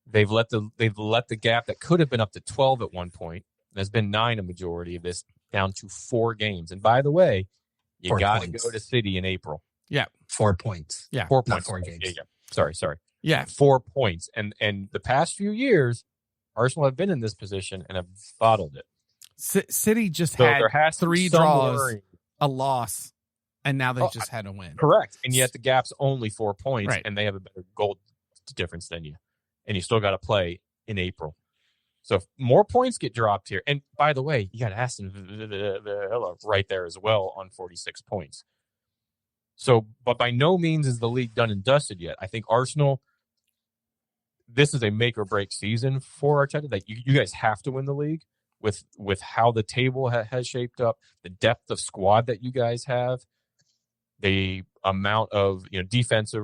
They've let the gap that could have been up to 12 at one point. There's been 9 a majority of this, down to 4 games. And by the way, you got to go to City in April. Yeah, 4 points. Yeah, 4 points. 4 games. Yeah. Sorry. Yeah, 4 points. And the past few years, Arsenal have been in this position and have bottled it. City just had 3 draws, a loss. And now they've just had a win. Correct. And yet the gap's only 4 points, and they have a better goal difference than you. And you still got to play in April. So if more points get dropped here. And by the way, you got Aston Villa right there as well on 46 points. So, but by no means is the league done and dusted yet. I think Arsenal, this is a make or break season for Arteta. That you guys have to win the league with how the table has shaped up, the depth of squad that you guys have. The amount of defensive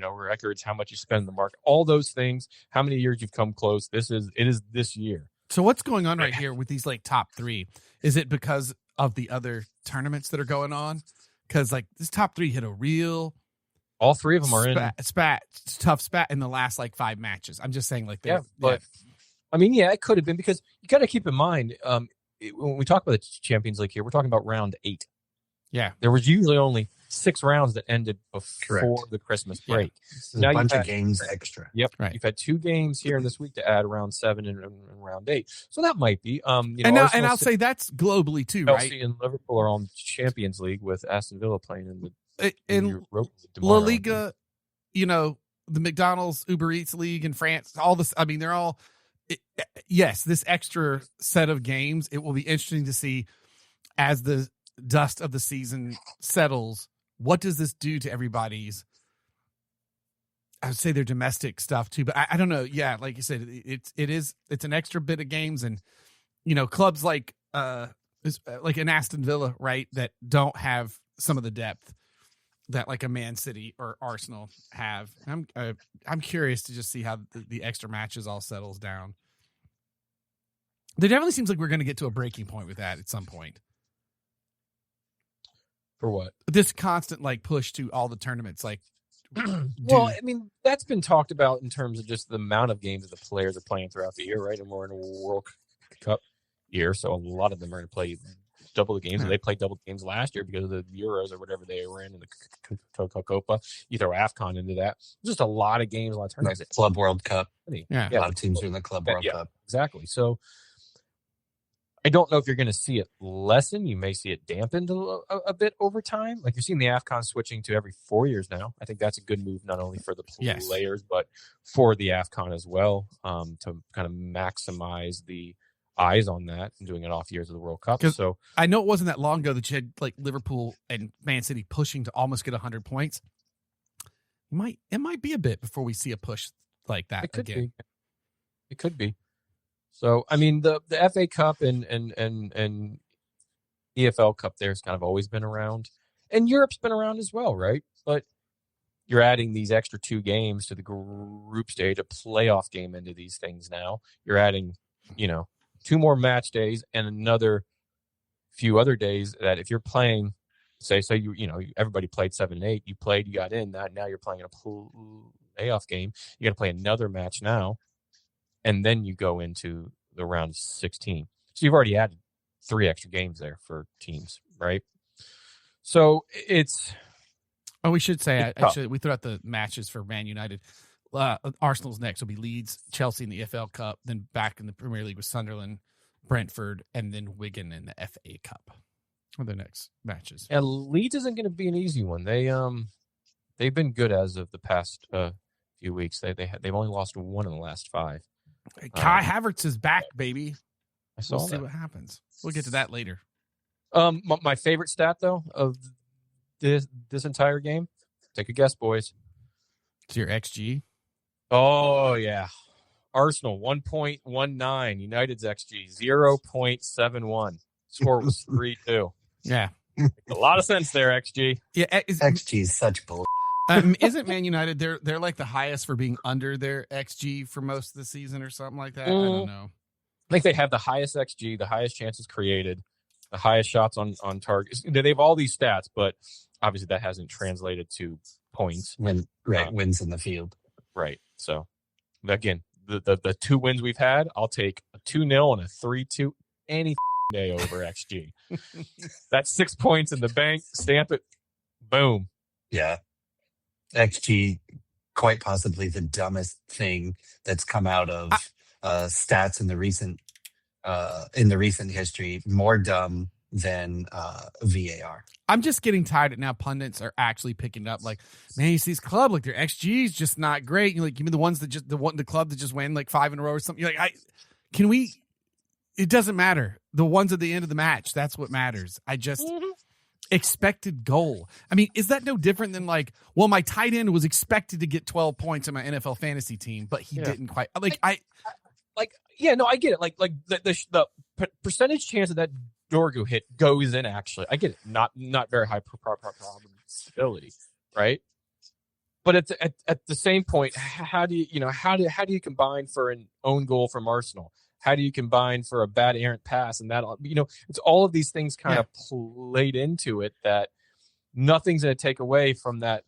records, how much you spend in the market, all those things, how many years you've come close. It is this year. So what's going on right here with these like top 3? Is it because of the other tournaments that are going on? Because like this top 3 hit a real. All 3 of them are tough spat in the last like 5 matches. I'm just saying like I mean, yeah, it could have been, because you got to keep in mind, when we talk about the Champions League here, we're talking about round 8. Yeah. There was usually only 6 rounds that ended before the Christmas break. Yeah. A bunch of games extra. Yep. Right. You've had 2 games here this week to add round 7 and round 8. So that might be. And I'll say that's globally too, Chelsea right? and Liverpool are on Champions League with Aston Villa playing in Europa La tomorrow. Liga, the McDonald's Uber Eats League in France, all this. I mean, they're all. Yes, this extra set of games. It will be interesting to see as the dust of the season settles. What does this do to everybody's? I would say their domestic stuff too, but I don't know. Yeah, like you said, it's an extra bit of games, and clubs like an Aston Villa, right, that don't have some of the depth that like a Man City or Arsenal have. I'm curious to just see how the extra matches all settles down. There definitely seems like we're going to get to a breaking point with that at some point. For what? This constant like push to all the tournaments, like. Well, I mean, that's been talked about in terms of just the amount of games that the players are playing throughout the year, right? And we're in a World Cup year, so a lot of them are going to play double the games. They played double games last year because of the Euros or whatever they were in the Copa. You throw AFCON into that. Just a lot of games, a lot of tournaments. Like Club World Cup. Yeah. A lot of teams are in the Club World Cup. Exactly. So I don't know if you're going to see it lessen. You may see it dampened a bit over time. Like you're seeing the AFCON switching to every 4 years now. I think that's a good move, not only for the players, but for the AFCON as well, to kind of maximize the eyes on that and doing it off years of the World Cup. So I know it wasn't that long ago that you had like Liverpool and Man City pushing to almost get 100 points. It might be a bit before we see a push like that again. It could be. So I mean, the FA Cup and EFL Cup there's kind of always been around, and Europe's been around as well, right? But you're adding these extra 2 games to the group stage, a playoff game into these things now. You're adding, 2 more match days and another few other days that if you're playing, say everybody played 7 and 8, you got in that. Now you're playing a playoff game. You got to play another match now, and then you go into the round of 16. So you've already added 3 extra games there for teams, right? So it's. Oh, we should say actually we threw out the matches for Man United. Arsenal's next will be Leeds, Chelsea in the EFL Cup, then back in the Premier League with Sunderland, Brentford, and then Wigan in the FA Cup. Are their next matches? And Leeds isn't going to be an easy one. They've been good as of the past few weeks. They've only lost 1 in the last 5. Kai Havertz is back, baby. We'll see what happens. We'll get to that later. My favorite stat though of this entire game. Take a guess, boys. It's your XG. Oh yeah, Arsenal 1.19. United's XG 0.71. Score was 3-2. Yeah, a lot of sense there. XG. Yeah, XG is such bull. Isn't Man United they're like the highest for being under their XG for most of the season or something like that? I don't know. I think they have the highest XG, the highest chances created, the highest shots on target. They have all these stats, but obviously that hasn't translated to points. Wins in the field. Right. So again, the 2 wins we've had, I'll take a 2-0 and a 3-2 any day over XG. That's 6 points in the bank. Stamp it. Boom. Yeah. XG, quite possibly the dumbest thing that's come out of stats in the recent history. More dumb than VAR. I'm just getting tired of now. Pundits are actually picking up like, man, you see this club, like their XG is just not great. You're like, give me the ones that just the club that just win like 5 in a row or something. You're like, it doesn't matter. The ones at the end of the match, that's what matters. I just expected goal. I mean, is that no different than like, well, my tight end was expected to get 12 points in my NFL fantasy team, but he didn't quite. I get it. Like the percentage chance of that Dorgu hit goes in. Actually, I get it. Not very high probability, right? But at the same point, how do you combine for an own goal from Arsenal? How do you combine for a bad errant pass? And that, it's all of these things kind of played into it that nothing's going to take away from that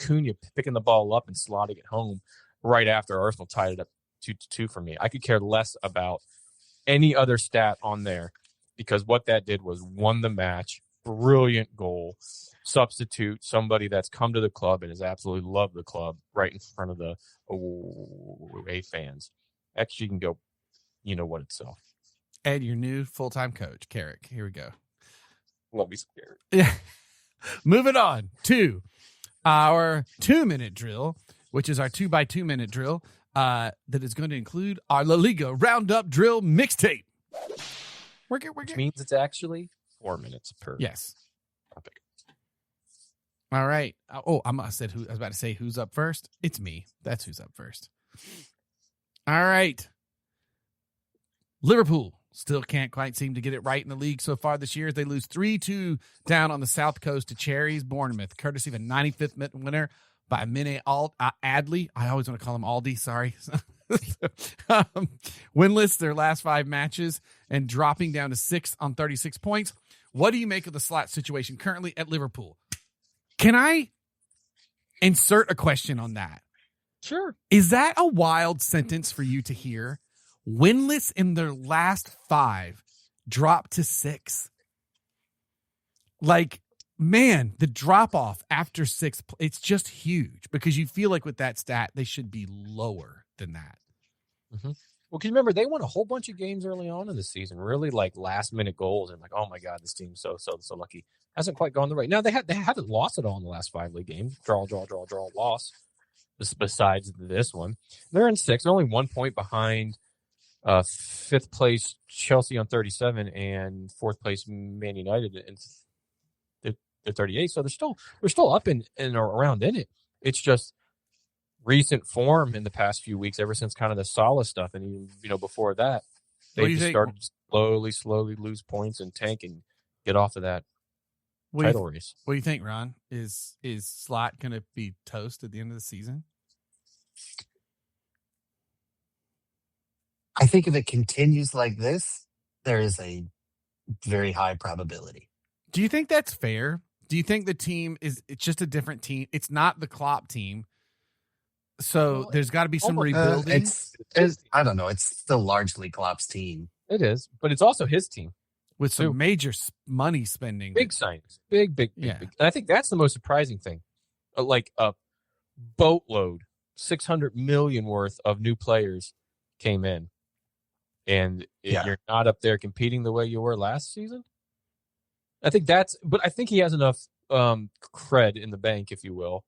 Cunha picking the ball up and slotting it home right after Arsenal tied it up 2-2 for me. I could care less about any other stat on there because what that did was won the match. Brilliant goal. Substitute somebody that's come to the club and has absolutely loved the club right in front of the away fans. Actually, can go, you know what itself. Ed, your new full-time coach, Carrick. Here we go. Love me some Carrick. Yeah. Moving on to our 2-minute drill, which is our 2x2 minute drill that is going to include our La Liga Roundup Drill mixtape. Which means it's actually 4 minutes per topic. All right. Oh, I was about to say who's up first. It's me. That's who's up first. All right. Liverpool still can't quite seem to get it right in the league so far this year as they lose 3-2 down on the South Coast to Cherries Bournemouth, courtesy of a 95th minute winner by Mine Adley. I always want to call him Aldi. Sorry. Winless their last 5 matches and dropping down to 6th on 36 points. What do you make of the slot situation currently at Liverpool? Can I insert a question on that? Sure. Is that a wild sentence for you to hear? Winless in their last 5, dropped to 6. Like, man, the drop off after 6, it's just huge because you feel like with that stat, they should be lower than that. Mm-hmm. Well, can you remember they won a whole bunch of games early on in the season, really like last minute goals, and like, oh my God, this team's so lucky. Hasn't quite gone the right. Now they haven't lost at all in the last 5 league games. Draw, loss. Besides this one, they're in 6th. They're only 1 point behind 5th place Chelsea on 37 and 4th place Man United, and they're 38. So they're still up and around in it. It's just recent form in the past few weeks, ever since kind of the Salah stuff, and even before that, they just started to slowly lose points and tank and get off of that title race. What do you think, Ron? Is Slot going to be toast at the end of the season? I think if it continues like this, there is a very high probability. Do you think that's fair? Do you think the team it's just a different team? It's not the Klopp team. So there's got to be some rebuilding. I don't know. It's still largely Klopp's team. It is, but it's also his team. With some major money spending. Big signings. Big. And I think that's the most surprising thing. Like a boatload, 600 million worth of new players came in. And you're not up there competing the way you were last season. I think he has enough cred in the bank, if you will,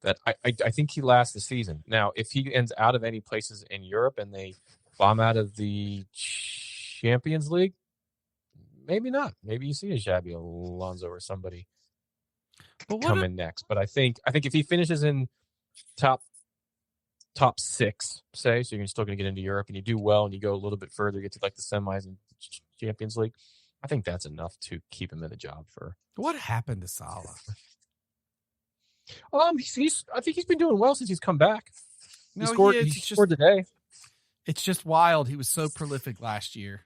that I think he lasts the season. Now, if he ends out of any places in Europe and they bomb out of the Champions League, maybe not. Maybe you see a Xabi Alonso or somebody come in next. But I think if he finishes in top 6, say, so you're still going to get into Europe and you do well and you go a little bit further, get to like the semis and Champions League, I think that's enough to keep him in the job for. What happened to Salah? I think he's been doing well since he's come back. No, he scored today. It's just wild. He was so prolific last year.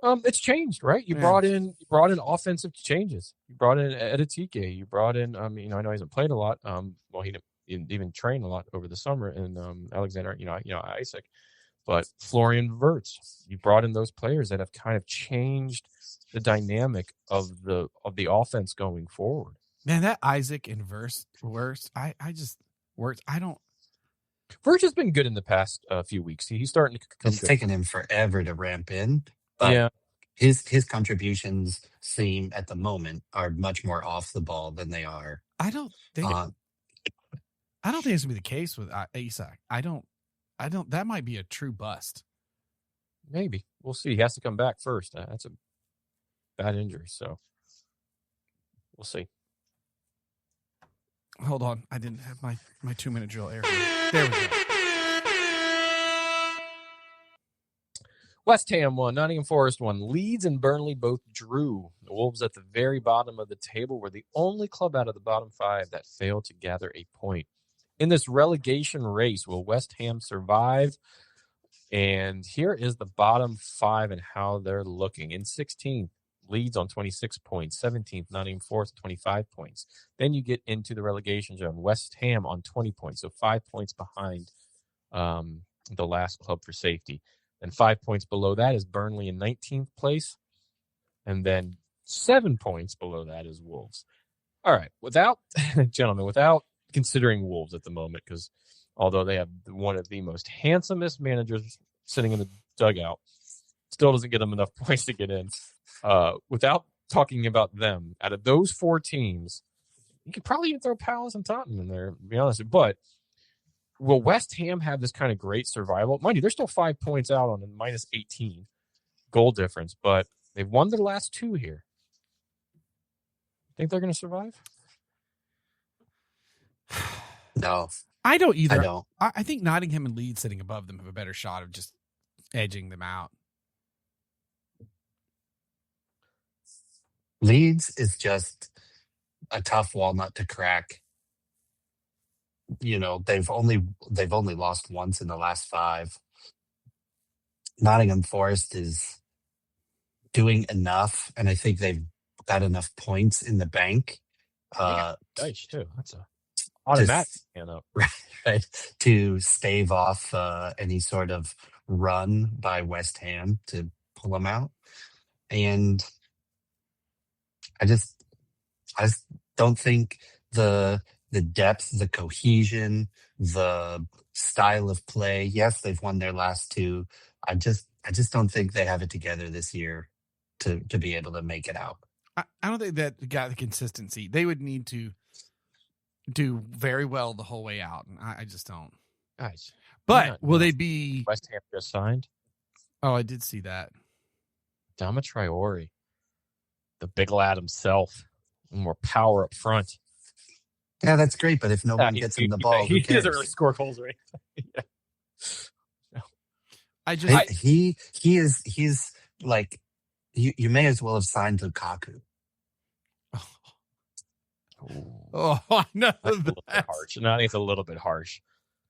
It's changed, right? You brought in offensive changes. You brought in Editike. You brought in, I know he hasn't played a lot. He didn't even train a lot over the summer. And Alexander, Isaac, but Florian Wirtz. You brought in those players that have kind of changed the dynamic of the offense going forward. Man, that Isaac and Wirtz, Wirtz has been good in the past few weeks. He's starting to come. It's taken him forever to ramp in. But his contributions seem at the moment are much more off the ball than they are. I don't think it's gonna be the case with Isak. I don't. That might be a true bust. Maybe we'll see. He has to come back first. That's a bad injury, so we'll see. Hold on, I didn't have my 2-minute drill air. There we go. West Ham won, Nottingham Forest won, Leeds and Burnley both drew. The Wolves at the very bottom of the table were the only club out of the bottom 5 that failed to gather a point. In this relegation race, will West Ham survive? And here is the bottom 5 and how they're looking. In 16th, Leeds on 26 points, 17th, Nottingham Forest, 25 points. Then you get into the relegation zone, West Ham on 20 points, so 5 points behind the last club for safety. And 5 points below that is Burnley in 19th place. And then 7 points below that is Wolves. All right. Without considering Wolves at the moment, because although they have one of the most handsomest managers sitting in the dugout, still doesn't get them enough points to get in. Without talking about them, out of those 4 teams, you could probably even throw Palace and Tottenham in there, to be honest. But will West Ham have this kind of great survival? Mind you, they're still 5 points out on a minus 18 goal difference, but they've won their last 2 here. Think they're going to survive? No. I don't either. I don't. I think Nottingham and Leeds sitting above them have a better shot of just edging them out. Leeds is just a tough walnut to crack. You know, they've only lost once in the last 5. Nottingham Forest is doing enough, and I think they've got enough points in the bank. Dice too. That's a automatic hand up, right, to stave off any sort of run by West Ham to pull them out. And I just don't think the depth, the cohesion, the style of play. Yes, they've won their last 2. I just don't think they have it together this year to be able to make it out. I don't think that got the consistency. They would need to do very well the whole way out, and I just don't. Guys, but will they be? West Ham just signed. Oh, I did see that. Dama Traore, the big lad himself, more power up front. Yeah, that's great. But if no one gets him the ball, he doesn't really score goals or anything. Yeah. He's like you may as well have signed Lukaku. Oh, I know. That's a little bit harsh. No, I think it's a little bit harsh.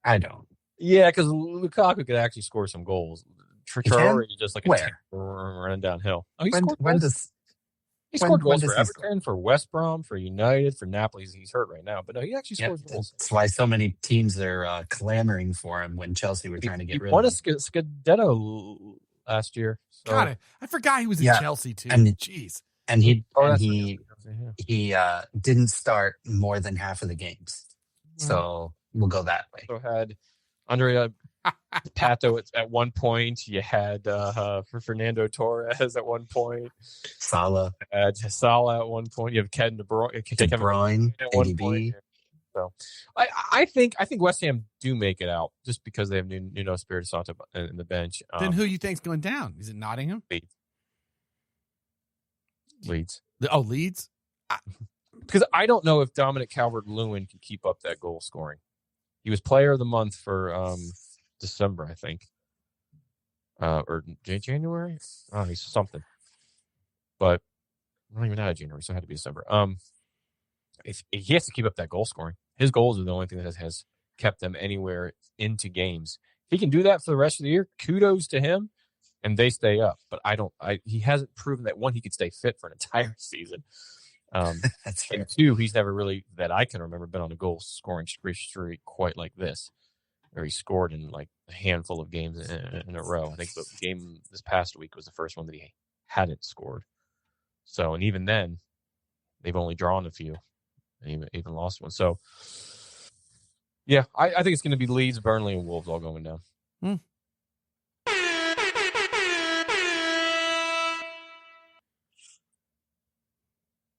I don't. Yeah, because Lukaku could actually score some goals. Traore is just like a tank running downhill. Oh, he scored goals for Everton, for West Brom, for United, for Napoli. He's hurt right now, but no, he actually scores goals. That's why so many teams are clamoring for him when Chelsea were trying to get rid of him. He won a Scudetto last year. So. God, I forgot he was in Chelsea too. Jeez. And he didn't start more than half of the games. So we'll go that way. So had Andrea Pato at one point. You had Fernando Torres at one point. Salah at one point. You have Kevin De Bruyne at one point. So I think West Ham do make it out just because they have Nuno Espirito Santo in the bench. Then who you think's going down? Is it Nottingham? Leeds. Leeds? Because I don't know if Dominic Calvert-Lewin can keep up that goal scoring. He was player of the month for December, I think. Or January? Oh, he's something. But not even out of January, so it had to be December. If he has to keep up that goal scoring. His goals are the only thing that has kept them anywhere into games. If he can do that for the rest of the year, kudos to him, and they stay up. But he hasn't proven that, one, he could stay fit for an entire season. That's fair. And 2, he's never really, that I can remember, been on a goal scoring streak quite like this, where he scored in like a handful of games in a row. I think the game this past week was the first one that he hadn't scored. So, and even then, they've only drawn a few, and even lost one. So, yeah, I think it's going to be Leeds, Burnley, and Wolves all going down.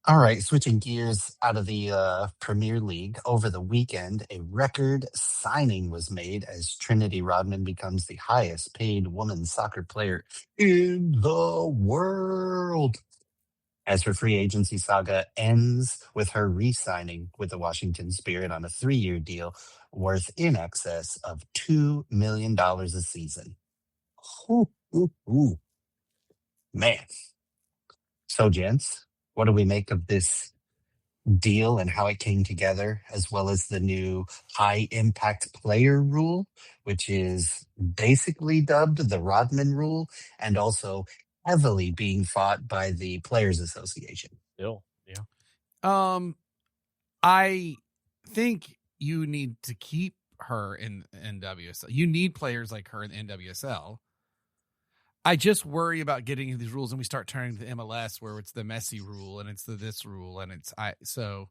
All right, switching gears out of the Premier League. Over the weekend, a record signing was made as Trinity Rodman becomes the highest paid women's soccer player in the world. As her free agency saga ends with her re-signing with the Washington Spirit on a 3-year deal worth in excess of $2 million a season. Ooh. Man. So, gents, what do we make of this deal and how it came together, as well as the new high impact player rule, which is basically dubbed the Rodman rule, and also heavily being fought by the Players Association? Still, yeah. I think you need to keep her in NWSL. You need players like her in NWSL. I just worry about getting into these rules and we start turning to the MLS where it's the Messi rule and it's the this rule and it's this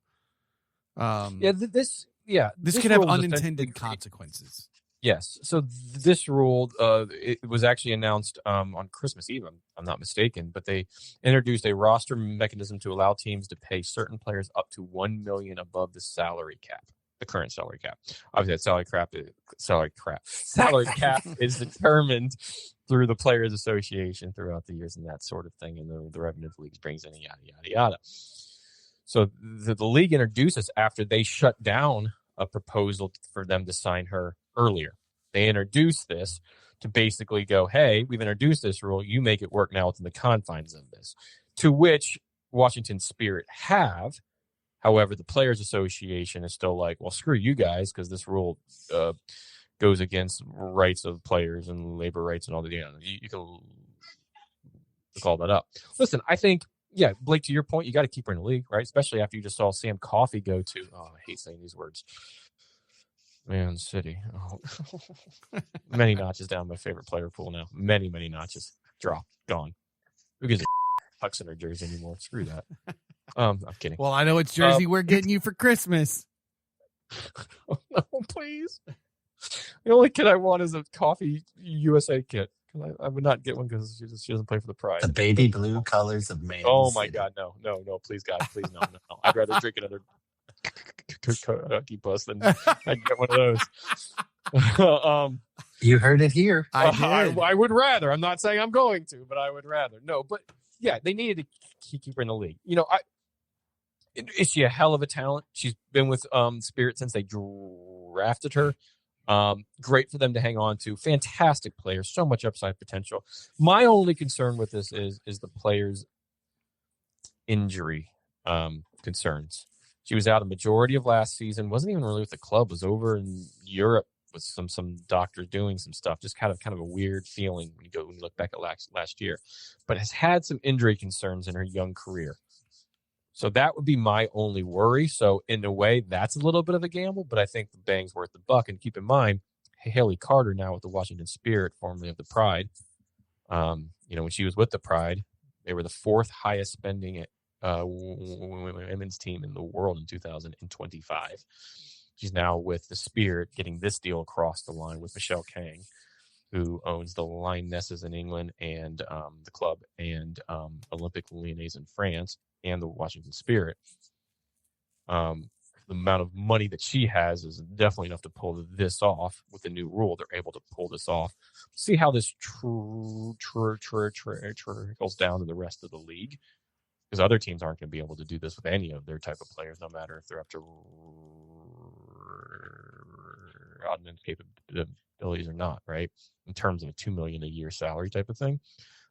could have unintended consequences. Yes. So this rule, it was actually announced on Christmas Eve, I'm not mistaken, but they introduced a roster mechanism to allow teams to pay certain players up to $1 million above the salary cap, the current salary cap. Obviously, that salary cap is determined through the Players Association throughout the years and that sort of thing, and the revenue the league brings in, and yada yada yada. So the league introduced this after they shut down a proposal for them to sign her earlier. They introduced this to basically go, hey, we've introduced this rule. You make it work now within the confines of this. To which Washington Spirit have. However, the Players Association is still like, well, screw you guys, because this rule goes against rights of players and labor rights and all that. You can look all that up. Listen, I think, yeah, Blake, to your point, you got to keep her in the league, right? Especially after you just saw Sam Coffey go to, I hate saying these words, Man City. Oh. Many notches down my favorite player pool now. Many, many notches. Drop. Gone. Who gives a Hucks in her jersey anymore? Screw that. I'm kidding. Well, I know it's jersey we're getting you for Christmas. Oh, no, please. The only kit I want is a Coffee USA kit. I would not get one because she doesn't play for the Pride. The baby blue colors of Man my City. God, no, please, God, please, no. I'd rather drink another Cookie Bus than I get one of those. You heard it here. I would rather. I'm not saying I'm going to, but I would rather. No, but yeah, they needed to keep her in the league. Is she a hell of a talent? She's been with Spirit since they drafted her. Great for them to hang on to. Fantastic player, so much upside potential. My only concern with this is the player's injury concerns. She was out a majority of last season. Wasn't even really with the club. Was over in Europe with some doctors doing some stuff. Just kind of a weird feeling when you look back at last year. But has had some injury concerns in her young career. So that would be my only worry. So in a way, that's a little bit of a gamble, but I think the bang's worth the buck. And keep in mind, Haley Carter now with the Washington Spirit, formerly of the Pride. When she was with the Pride, they were the fourth highest spending women's team in the world in 2025. She's now with the Spirit, getting this deal across the line with Michelle Kang, who owns the Lionesses in England and the club and Olympique Lyonnais in France and the Washington Spirit. The amount of money that she has is definitely enough to pull this off. With the new rule, they're able to pull this off. See how this trickles down to the rest of the league, because other teams aren't going to be able to do this with any of their type of players, no matter if they're up to Rodman capabilities or not, right? In terms of a $2 million a year salary type of thing,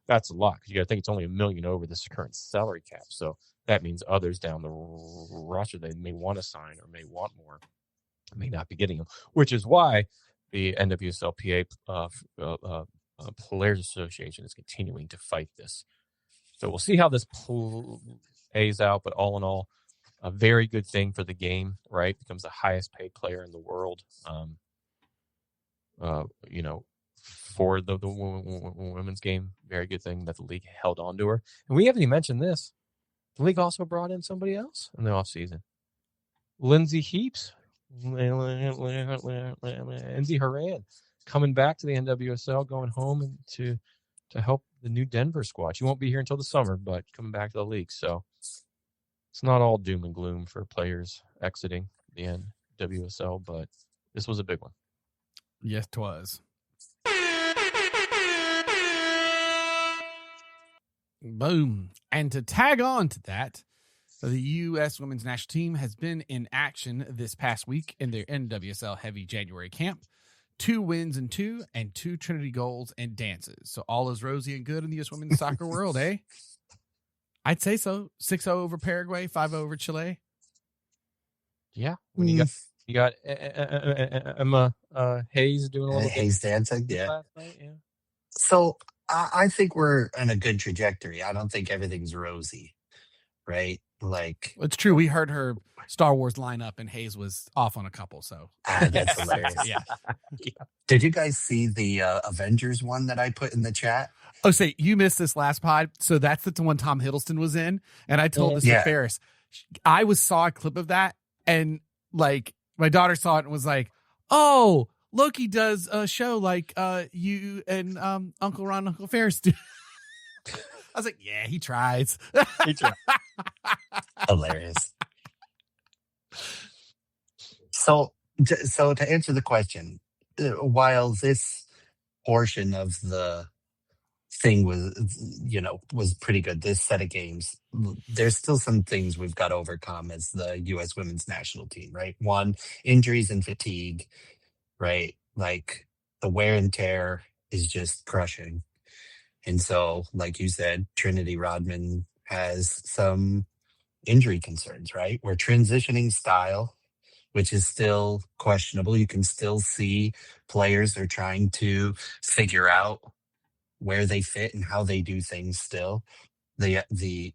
that's a lot, because you got to think it's only $1 million over this current salary cap. So that means others down the roster they may want to sign or may want more, may not be getting them, which is why the NWSLPA Players Association is continuing to fight this. So we'll see how this plays out, but all in all, a very good thing for the game, right? Becomes the highest paid player in the world. For the women's game, very good thing that the league held on to her. And we haven't even mentioned this. The league also brought in somebody else in the offseason. Lindsay Heaps. Lindsay Horan coming back to the NWSL, going home and to help the new Denver squad. She won't be here until the summer, but coming back to the league. So it's not all doom and gloom for players exiting the NWSL, but this was a big one. Yes, 'twas. Boom. And to tag on to that, the U.S. women's national team has been in action this past week in their NWSL Heavy January camp. 2 wins and 2 Trinity goals and dances. So all is rosy and good in the U.S. women's soccer world, eh? I'd say so. 6-0 over Paraguay, 5-0 over Chile. Yeah. When you got Emma Hayes doing a little Hayes dancing, yeah. last night, yeah. So I think we're on a good trajectory. I don't think everything's rosy, right? Like, it's true. We heard her Star Wars lineup, and Hayes was off on a couple. So that's hilarious. Yeah. Did you guys see the Avengers one that I put in the chat? Oh, say you missed this last pod. So that's the one Tom Hiddleston was in, and I told this to Ferris. I saw a clip of that, and like my daughter saw it and was like, "Oh, Loki does a show like you and Uncle Ron and Uncle Ferris do." I was like, "Yeah, he tries." He tries. Hilarious. So to answer the question, while this portion of the thing was pretty good, this set of games, there's still some things we've got to overcome as the U.S. women's national team, right? One, injuries and fatigue, right? Like the wear and tear is just crushing. And so, like you said, Trinity Rodman has some injury concerns, right? We're transitioning style, which is still questionable. You can still see players are trying to figure out where they fit and how they do things still. The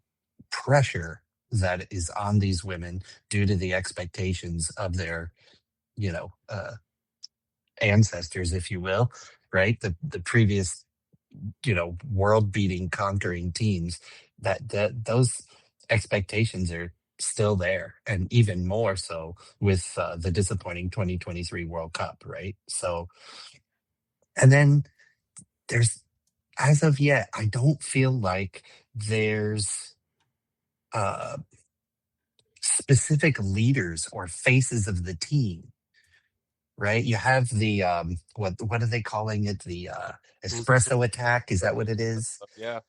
pressure that is on these women due to the expectations of their, ancestors, if you will, right? The previous, world beating, conquering teams, that those expectations are still there, and even more so with the disappointing 2023 World Cup, right? So, and then there's, as of yet, I don't feel like there's specific leaders or faces of the team, right? You have the what are they calling it? The espresso attack? Is that what it is? Yeah.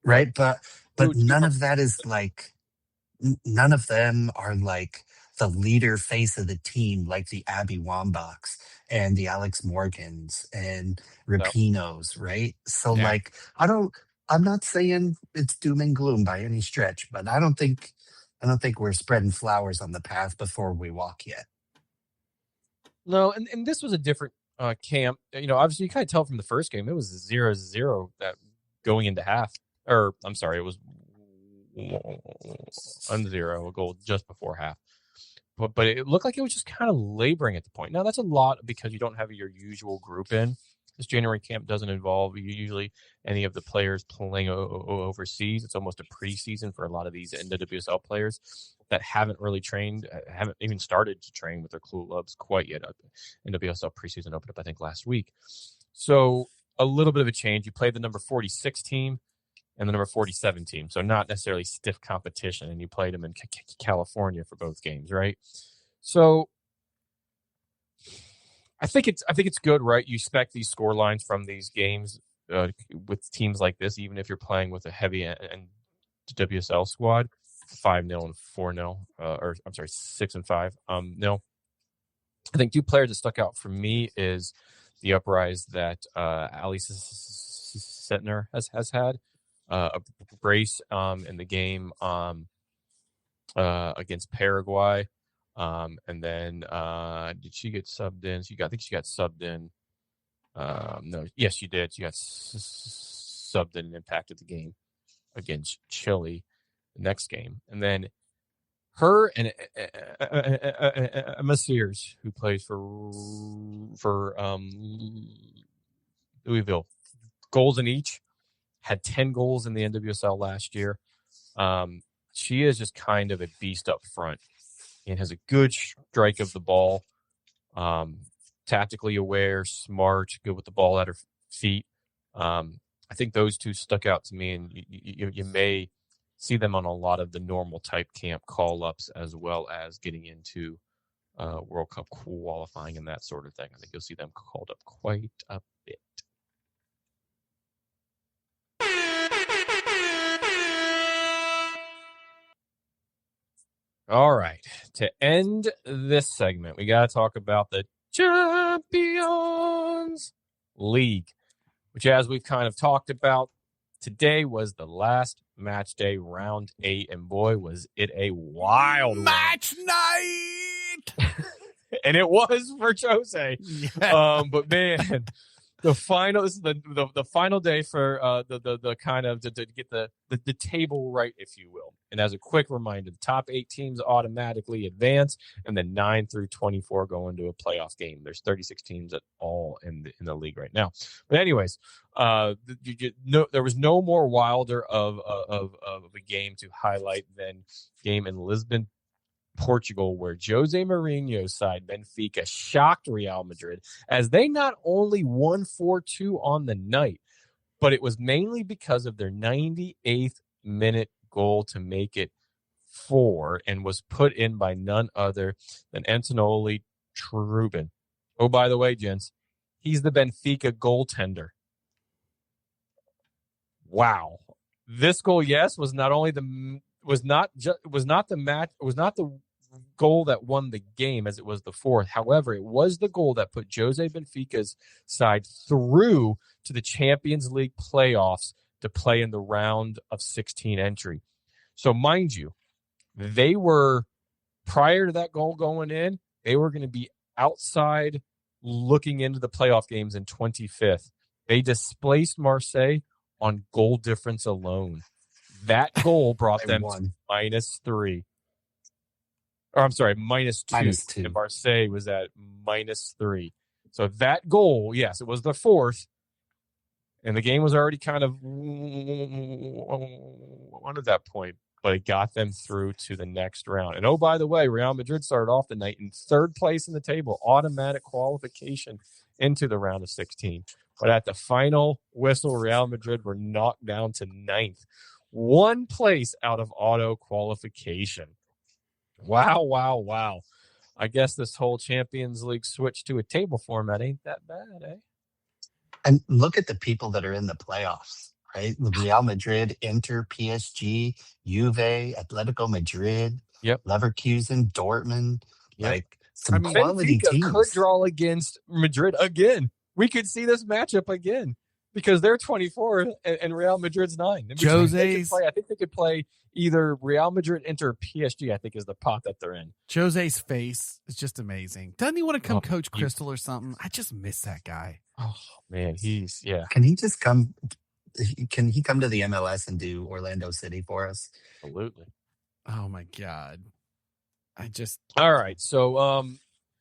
Right, but none of that is like, none of them are like the leader face of the team, like the Abby Wambachs and the Alex Morgans and Rapinos, right? So like, I'm not saying it's doom and gloom by any stretch, but I don't think we're spreading flowers on the path before we walk yet. No, and this was a different camp. Obviously you kind of tell from the first game, it was 0-0 that going into half, or I'm sorry, it was 1-0, a goal just before half. But it looked like it was just kind of laboring at the point. Now, that's a lot because you don't have your usual group in. This January camp doesn't involve usually any of the players playing overseas. It's almost a preseason for a lot of these NWSL players that haven't really trained, haven't even started to train with their clubs quite yet. NWSL preseason opened up, I think, last week. So a little bit of a change. You played the number 46 team and the number 47 team. So not necessarily stiff competition, and you played them in California for both games, right? So I think it's good, right? You expect these score lines from these games with teams like this, even if you're playing with a heavy and WSL squad, 5-0 and 4-0, or I'm sorry, 6 and 5. No, I think two players that stuck out for me is the uprise that Ali Setner has had. A brace in the game against Paraguay, and then did she get subbed in? I think she got subbed in. No, yes, she did. She got subbed in and impacted the game against Chile, the next game, and then her and Emma Sears, who plays for Louisville, goals in each. Had 10 goals in the NWSL last year. She is just kind of a beast up front and has a good strike of the ball. Tactically aware, smart, good with the ball at her feet. I think those two stuck out to me, and you may see them on a lot of the normal type camp call-ups, as well as getting into World Cup qualifying and that sort of thing. I think you'll see them called up quite a bit. All right. To end this segment, we got to talk about the Champions League, which, as we've kind of talked about, today was the last match day, round 8, and boy, was it a wild match night. And it was for Jose. Yeah. But man, The final. This is the final day for the kind of to get the table right, if you will. And as a quick reminder, the top 8 teams automatically advance, and then 9 through 24 go into a playoff game. There's 36 teams at all in the league right now. But anyways, there was no more wilder of a game to highlight than game in Lisbon, Portugal, where Jose Mourinho's side, Benfica, shocked Real Madrid as they not only won 4-2 on the night, but it was mainly because of their 98th minute goal to make it 4 and was put in by none other than Antonoli Trubin. Oh, by the way, gents, he's the Benfica goaltender. Wow. This goal, yes, was not the goal that won the game, as it was the 4th. However, it was the goal that put Jose Benfica's side through to the Champions League playoffs to play in the round of 16 entry. So mind you, they were, prior to that goal going in, they were going to be outside looking into the playoff games in 25th. They displaced Marseille on goal difference alone. That goal brought them to -3. Or I'm sorry, -2. And Marseille was at -3. So that goal, yes, it was the 4th. And the game was already kind of on at that point, but it got them through to the next round. And oh, by the way, Real Madrid started off the night in 3rd place in the table, automatic qualification into the round of 16. But at the final whistle, Real Madrid were knocked down to 9th. 1 place out of auto qualification. Wow. I guess this whole Champions League switch to a table format ain't that bad, eh? And look at the people that are in the playoffs, right? Real Madrid, Inter, PSG, Juve, Atletico Madrid, Leverkusen, Dortmund. Like some quality Benfica teams. Could draw against Madrid again. We could see this matchup again because they're 24 and Real Madrid's 9. I think they could play either Real Madrid, Inter, PSG, I think is the pot that they're in. Jose's face is just amazing. Doesn't he want to come coach Crystal or something? I just miss that guy. Oh, man, Can he just come? Can he come to the MLS and do Orlando City for us? Absolutely. Oh, my God. All right. So,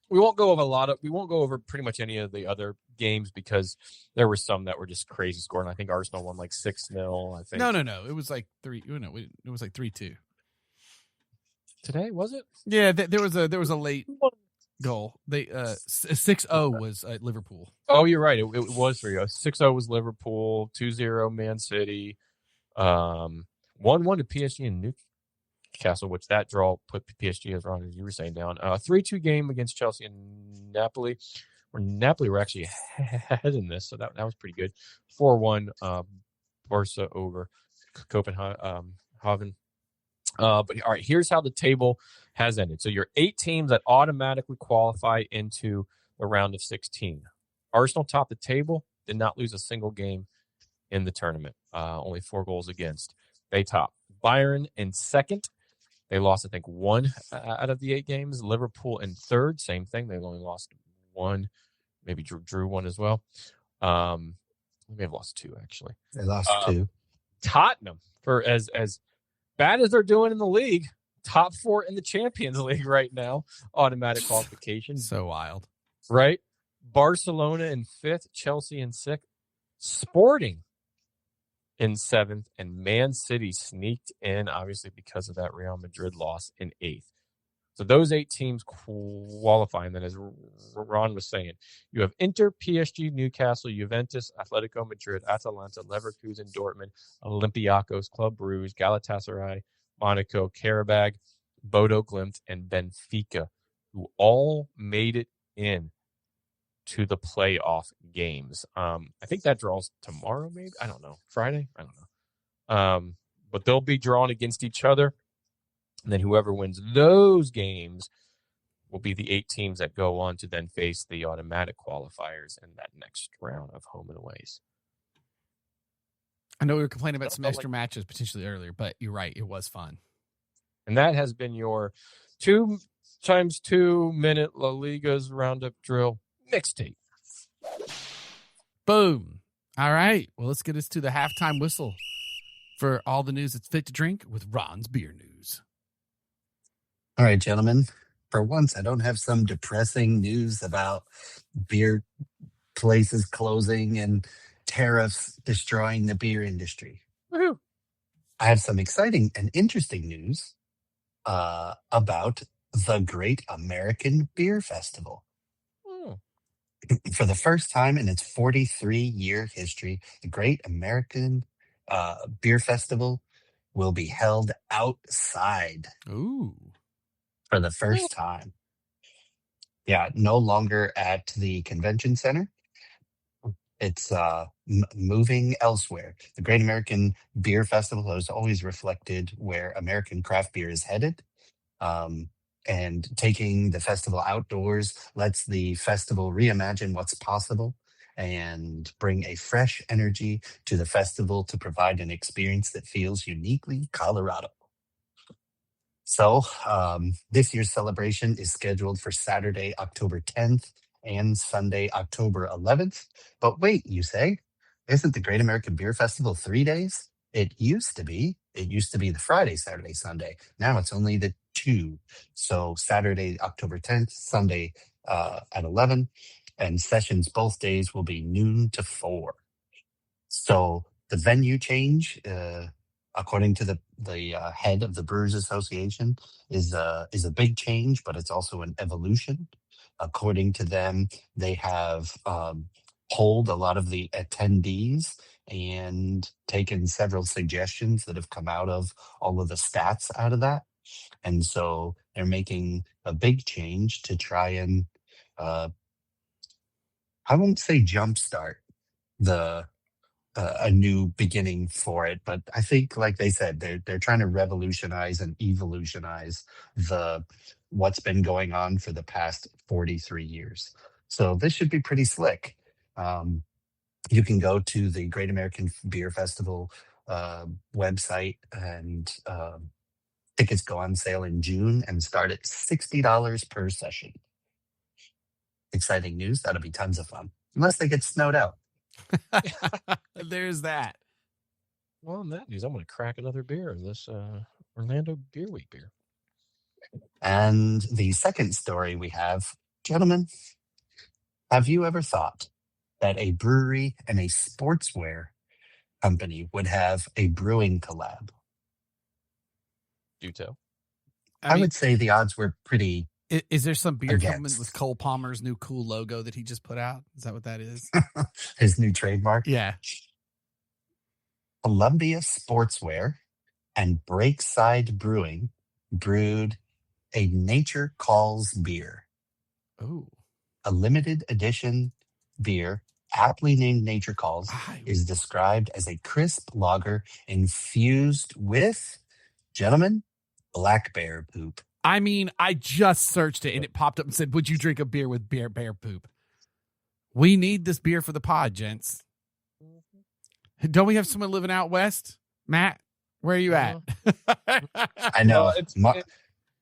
we won't go over pretty much any of the other games because there were some that were just crazy scoring. I think Arsenal won like 6-0. I think. No. It was like 3. No, it was like 3-2. Today, was it? Yeah, there was a late goal. They 6-0 was Liverpool. Oh, you're right. It was 3-0. 6-0 was Liverpool. 2-0 Man City. 1-1 to PSG and Newcastle, which that draw put PSG, as Ron, as you were saying, down. 3-2 game against Chelsea and Napoli, where Napoli were actually ahead in this, so that was pretty good. 4-1 Barca over Copenhagen. But all right, here's how the table has ended. So your 8 teams that automatically qualify into the round of 16. Arsenal topped the table, did not lose a single game in the tournament. Only 4 goals against. They top. Bayern in 2nd. They lost, I think, 1 out of the 8 games. Liverpool in 3rd, same thing. They only lost 1, maybe drew 1 as well. They may have lost 2, actually. They lost 2. Tottenham, for as bad as they're doing in the league, top 4 in the Champions League right now. Automatic qualification. So wild. Right? Barcelona in 5th, Chelsea in 6th. Sporting in 7th, and Man City sneaked in, obviously, because of that Real Madrid loss in 8th. So those 8 teams qualify. And then, as Ron was saying, you have Inter, PSG, Newcastle, Juventus, Atletico Madrid, Atalanta, Leverkusen, Dortmund, Olympiacos, Club Brugge, Galatasaray, Monaco, Karabag, Bodo Glimt, and Benfica, who all made it in to the playoff games. I think that draws tomorrow, maybe. I don't know. Friday? I don't know. But they'll be drawn against each other. And then whoever wins those games will be the 8 teams that go on to then face the automatic qualifiers in that next round of home and aways. I know we were complaining about some extra matches potentially earlier, but you're right. It was fun. And that has been your 2 times 2 minute La Liga's roundup drill mixtape. Boom. All right. Well, let's get us to the halftime whistle for all the news that's fit to drink with Ron's Beer News. All right, gentlemen. For once, I don't have some depressing news about beer places closing and tariffs destroying the beer industry. Woohoo. I have some exciting and interesting news about the Great American Beer Festival. Oh. For the first time in its 43-year history, the Great American Beer Festival will be held outside. Ooh. For the first time. Yeah, no longer at the convention center. It's moving elsewhere. The Great American Beer Festival has always reflected where American craft beer is headed. And taking the festival outdoors lets the festival reimagine what's possible and bring a fresh energy to the festival to provide an experience that feels uniquely Colorado. So this year's celebration is scheduled for Saturday, October 10th and Sunday, October 11th. But wait, you say, isn't the Great American Beer Festival 3 days? It used to be. It used to be the Friday, Saturday, Sunday. Now it's only the 2. So Saturday, October 10th, Sunday at 11, and sessions both days will be noon to 4. So the venue change, according to the head of the Brewers Association, is a big change, but it's also an evolution. According to them, they have polled a lot of the attendees and taken several suggestions that have come out of all of the stats out of that. And so they're making a big change to try and, I won't say jumpstart a new beginning for it, but I think, like they said, they're trying to revolutionize and evolutionize what's been going on for the past 43 years. So this should be pretty slick. You can go to the Great American Beer Festival website, and tickets go on sale in June and start at $60 per session. Exciting news. That'll be tons of fun, unless they get snowed out. There's that. Well, in that news, I'm going to crack another beer of this Orlando Beer Week beer. And the second story we have, gentlemen, have you ever thought that a brewery and a sportswear company would have a brewing collab? Do tell. I would say the odds were pretty. Is there some beer coming against. with Cole Palmer's new cool logo that he just put out? Is that what that is? His new trademark? Yeah. Columbia Sportswear and Breakside Brewing brewed a Nature Calls beer. Oh. A limited edition beer, aptly named Nature Calls, is described as a crisp lager infused with, gentlemen, black bear poop. I mean, I just searched it and it popped up and said, would you drink a beer with bear poop? We need this beer for the pod, gents. Don't we have someone living out west? Matt, where are you at? I know.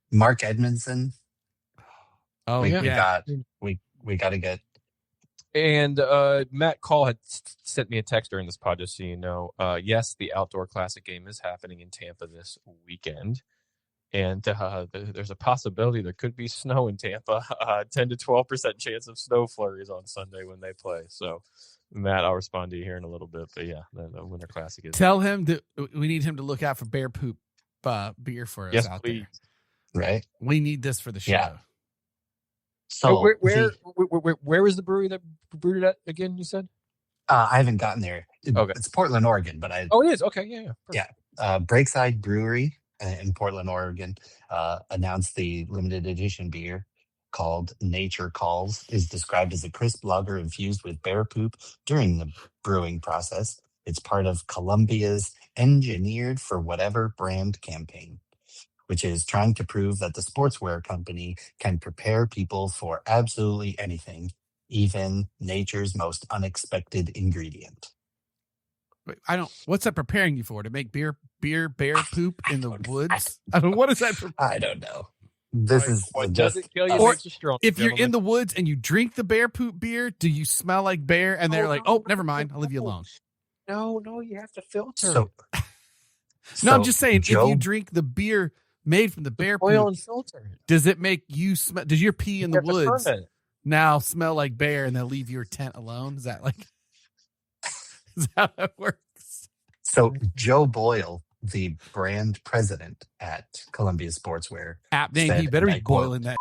Mark Edmondson. Oh, we yeah. We got to get. And Matt Call had sent me a text during this pod, just so you know. Yes, the Outdoor Classic game is happening in Tampa this weekend. And there's a possibility there could be snow in Tampa. 10 to 12% chance of snow flurries on Sunday when they play. So, Matt, I'll respond to you here in a little bit. But yeah, the Winter Classic is. Tell him that we need him to look out for bear poop beer for us out there. Right. We need this for the show. Yeah. So where is the brewery that brewed it at again? You said. I haven't gotten there. Okay. It's Portland, Oregon, but Oh, it is. Okay. Yeah. Perfect. Yeah. Breakside Brewery in Portland, Oregon, announced the limited edition beer called Nature Calls is described as a crisp lager infused with bear poop during the brewing process. It's part of Columbia's Engineered for Whatever brand campaign, which is trying to prove that the sportswear company can prepare people for absolutely anything, even nature's most unexpected ingredient. What's that preparing you for? To make bear poop in the woods? What is that? I don't know. This is What just doesn't kill you Or makes you strong. if you're in the woods and you drink the bear poop beer, do you smell like bear? And they're like, oh, never mind. I'll leave you alone. No, you have to filter so. it. No, I'm just saying, Joe, if you drink the beer made from the bear Oil poop, and filter it. does it make you smell? Does your pee in You the have to woods ferment it. now smell like bear and they'll leave your tent alone? Is that is that how it works? So Joe Boyle, the brand president at Columbia Sportswear, App name, said, he better and be I quote, boiling that.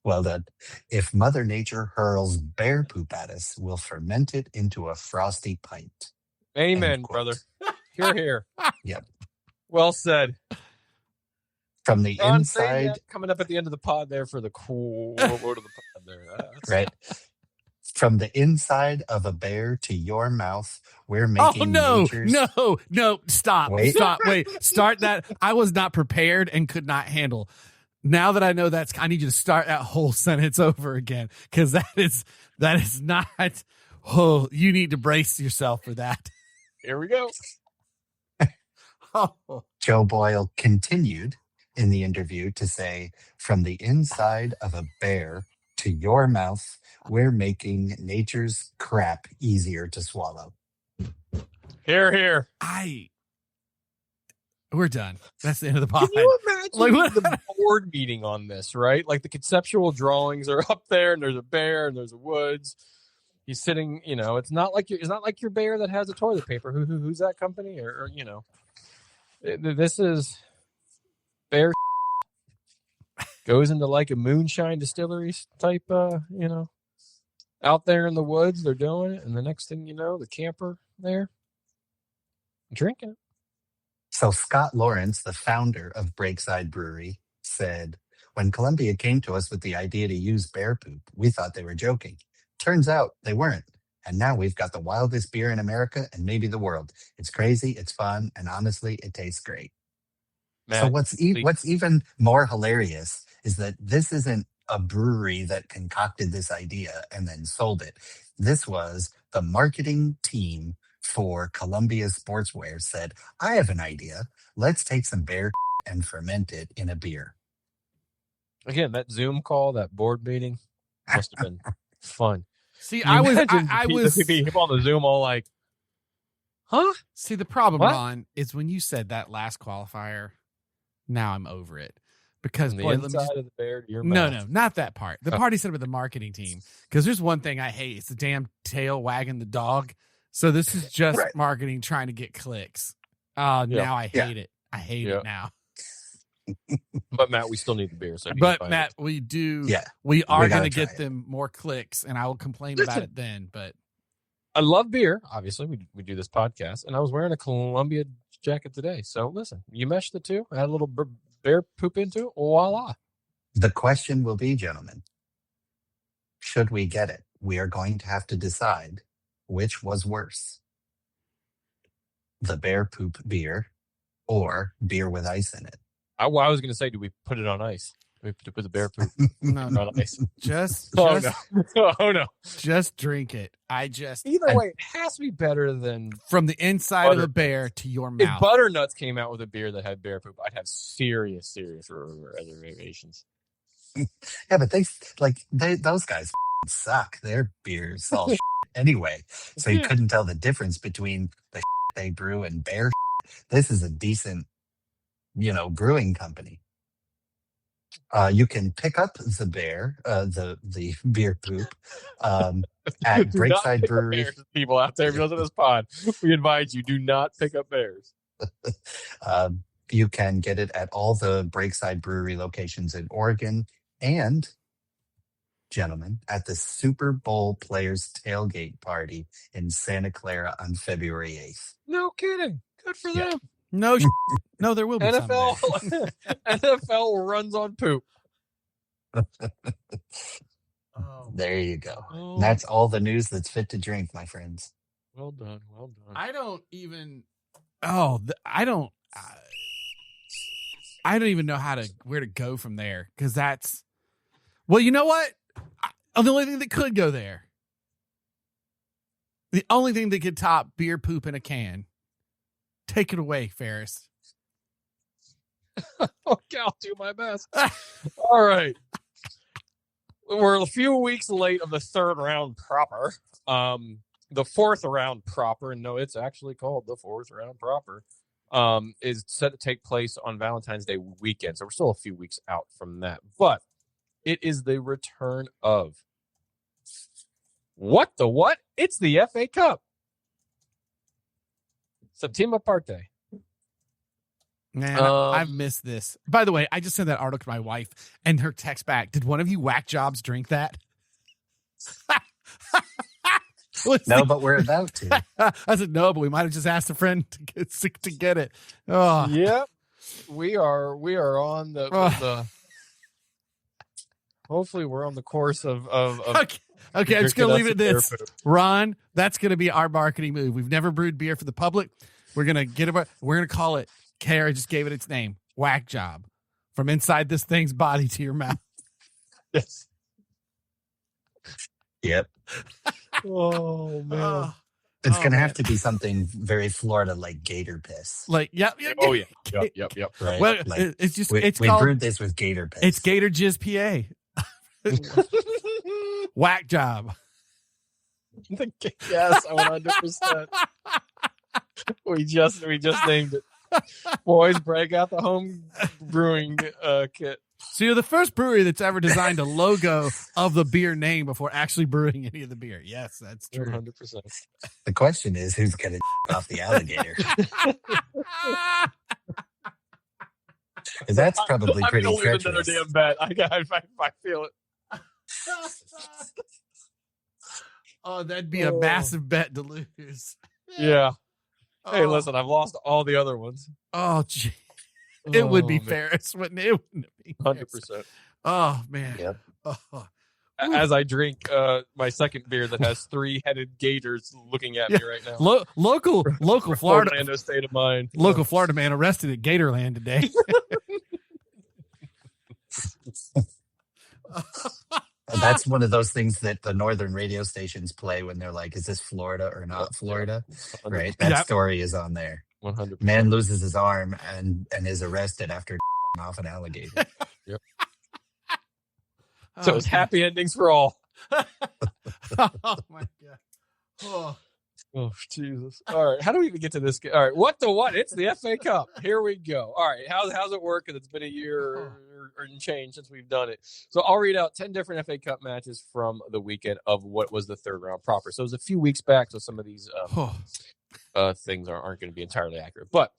well done. If Mother Nature hurls bear poop at us, we'll ferment it into a frosty pint. Amen, brother. Here. Yep. Well said. From the Ron, inside, coming up at the end of the pod there for the cool word of the pod there. right? From the inside of a bear to your mouth, we're making nature's... No, stop, Wait. start that. I was not prepared and could not handle. Now that I know I need you to start that whole sentence over again, because that is not, oh, you need to brace yourself for that. Here we go. Oh. Joe Boyle continued in the interview to say, from the inside of a bear to your mouth, we're making nature's crap easier to swallow. Here. We're done. That's the end of the pod. Can you imagine the board meeting on this, right? Like the conceptual drawings are up there and there's a bear and there's a woods. He's sitting, it's not like your bear that has a toilet paper. Who's that company? Or this is bear goes into like a moonshine distillery type, out there in the woods, they're doing it. And the next thing you know, the camper there drinking it. So Scott Lawrence, the founder of Breakside Brewery, said, when Columbia came to us with the idea to use bear poop, we thought they were joking. Turns out they weren't. And now we've got the wildest beer in America and maybe the world. It's crazy, it's fun, and honestly, it tastes great. Matt, so what's even more hilarious is that this isn't a brewery that concocted this idea and then sold it. This was the marketing team for Columbia Sportswear said, I have an idea. Let's take some bear and ferment it in a beer. Again, that Zoom call, that board meeting must have been fun. See, I was people on the Zoom all like, huh? See, the problem, Ron, is when you said that last qualifier, now I'm over it. Because from the inside of the bear to your mouth. No, not that part. The part he said about the marketing team. Because there's one thing I hate. It's the damn tail wagging the dog. So this is just marketing trying to get clicks. Now I hate it. I hate it now. But Matt, we still need the beer. So Matt, we do. Yeah, we are going to get them more clicks, and I will complain about it then. But I love beer. Obviously, we do this podcast, and I was wearing a Columbia jacket today. So listen, you mesh the two, add a little bear poop into it, voila. The question will be, gentlemen, should we get it? We are going to have to decide which was worse, the bear poop beer or beer with ice in it. I was going to say, do we put it on ice? Do we put the bear poop on ice? Oh no. Just drink it. Either way, it has to be better than from the inside of a bear to your mouth. If Butternuts came out with a beer that had bear poop, I'd have serious reservations. Yeah, but those guys suck. Their beer's all anyway. So you couldn't tell the difference between the they brew and bear. This is a decent, brewing company. You can pick up the beer poop at Breakside Brewery. People out there, if you listen to this pod, we advise you do not pick up bears. You can get it at all the Breakside Brewery locations in Oregon and, gentlemen, at the Super Bowl Players Tailgate Party in Santa Clara on February 8th. No kidding. Good for them. No, there will be NFL runs on poop. There you go. Oh. That's all the news that's fit to drink, my friends. Well done. I don't even know where to go from there, because that's, well, you know what? The only thing that could go there, the only thing that could top beer poop in a can. Take it away, Ferris. Okay, I'll do my best. All right. We're a few weeks late of the third round proper. The fourth round proper, and no, it's actually called the fourth round proper, is set to take place on Valentine's Day weekend. So we're still a few weeks out from that. But it is the return of what? It's the FA Cup. Settima parte. Man, I've missed this. By the way, I just sent that article to my wife and her text back. Did one of you whack jobs drink that? No, but we're about to. I said no, but we might have just asked a friend to get it. Oh. Yep. We are on the hopefully we're on the course of Okay, I'm just gonna leave it at this. Ron, that's gonna be our marketing move. We've never brewed beer for the public. We're gonna call it Kara just gave it its name. Whack job. From inside this thing's body to your mouth. Yes. Yep. Oh man. It's gonna have to be something very Florida, like gator piss. Like, yep. Oh yeah. Yep. Right. Well, like, it's just we called, brewed this with gator piss. It's Gator Jizz PA. Whack job. Yes, 100%. We just named it. Boys, break out the home brewing kit. So you're the first brewery that's ever designed a logo of the beer name before actually brewing any of the beer. Yes, that's true. 100%. The question is, who's gonna off the alligator? That's probably pretty I'm gonna leave treacherous. another damn bet. I feel it. Oh, that'd be a massive bet to lose. Yeah. Hey, Oh. listen, I've lost all the other ones. Oh, gee. It would be man. Ferris, wouldn't it? Wouldn't it be Ferris? 100%. Oh, man. Yep. Oh. As I drink my second beer that has 3-headed gators looking at me right now. Local Florida. Orlando state of mind. Local Florida man arrested at Gatorland today. That's one of those things that the northern radio stations play when they're like, is this Florida or not Florida? Right. That story is on there. 100%. Man loses his arm and is arrested after off an alligator. Yep. So it's happy endings for all. Oh, my God. Oh, Jesus. All right. How do we even get to this? All right. What? It's the FA Cup. Here we go. All right. How's it working? It's been a year or change since we've done it. So I'll read out 10 different FA Cup matches from the weekend of what was the third round proper. So it was a few weeks back, so some of these things aren't going to be entirely accurate. But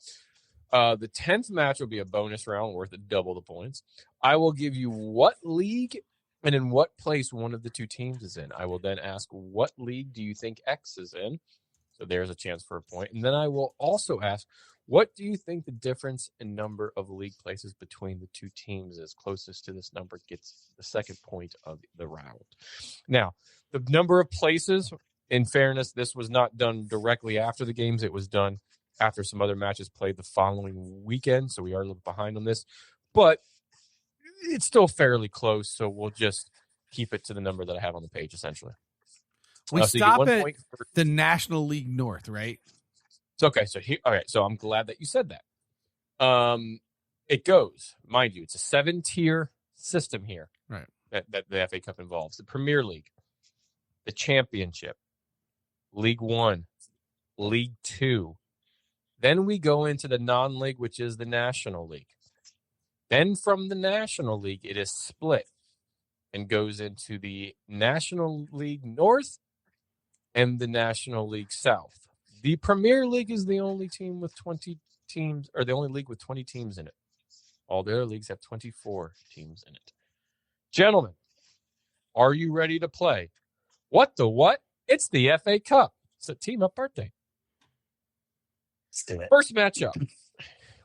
the 10th match will be a bonus round worth double the points. I will give you what league and in what place one of the two teams is in. I will then ask, what league do you think X is in? So there's a chance for a point. And then I will also ask, what do you think the difference in number of league places between the two teams is? Closest to this number gets the second point of the round. Now, the number of places, in fairness, this was not done directly after the games. It was done after some other matches played the following weekend. So we are a little behind on this. But it's still fairly close. So we'll just keep it to the number that I have on the page, essentially. We So you get stop 1 at point for the National League North, right? So, okay, so here, all right, so I'm glad that you said that. It goes, mind you, it's a 7-tier system here, right? That the FA Cup involves: the Premier League, the Championship, League One, League Two. Then we go into the non-league, which is the National League. Then from the National League, it is split and goes into the National League North and the National League South. The Premier League is the only team with 20 teams, or the only league with 20 teams in it. All the other leagues have 24 teams in it. Gentlemen, are you ready to play? What? It's the FA Cup. It's a team up birthday. Let's do it. First matchup.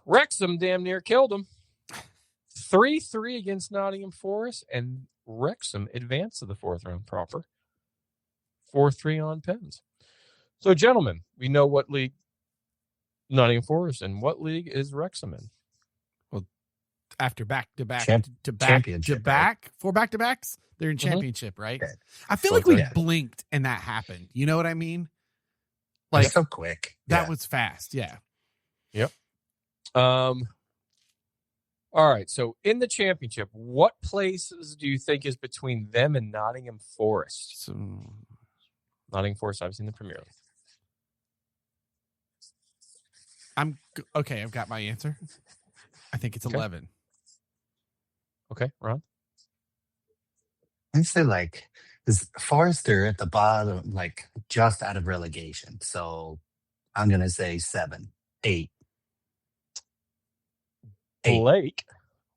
Wrexham damn near killed them. 3-3 against Nottingham Forest, and Wrexham advanced to the fourth round proper. 4-3 on pens. So, gentlemen, we know what league Nottingham Forest and what league is Wrexham in. Well, after back-to-back, Championship, back, 4 back-to-backs, they're in championship, right? Okay. I feel like we blinked and that happened. You know what I mean? Like, so quick. That was fast. Yeah. Yep. All right. So in the championship, what places do you think is between them and Nottingham Forest? Nottingham Forest, obviously in the Premier League. Okay. I've got my answer. I think it's 11. Okay, Ron. I'd say is Forrester at the bottom, just out of relegation. So I'm gonna say 7, 8. Blake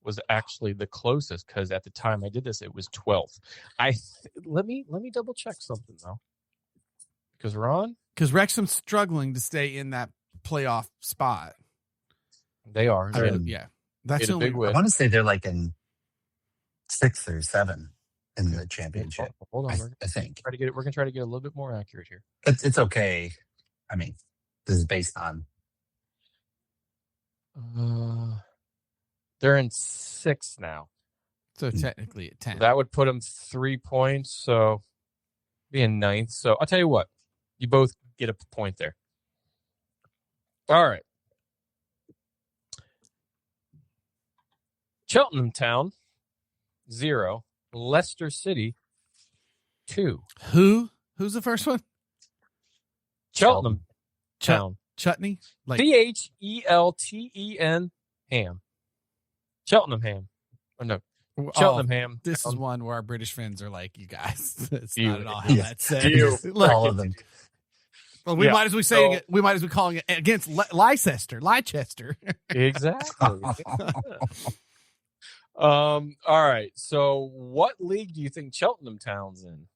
was actually the closest because at the time I did this, it was 12th. Let me double check something though, because Wrexham's struggling to stay in that playoff spot. They are. Yeah, that's a big win. I want to say they're in 6th or 7 in the championship. Hold on, I think we're gonna try to get a little bit more accurate here. It's okay. I mean, this is based on. They're in 6th now. So technically at 10. That would put them 3 points. So be in 9th. So I'll tell you what, you both get a point there. All right. Cheltenham Town, 0. Leicester City, 2. Who's the first one? Cheltenham Town. Chutney? CHELTEN Ham. Cheltenham Ham. Oh, no. Cheltenham Ham. This is one where our British fans are like, you guys. That's You. not at all how that's said. All of them. Well, we might as well say we might as well calling it against Leicester. Exactly. All right. So what league do you think Cheltenham Town's in?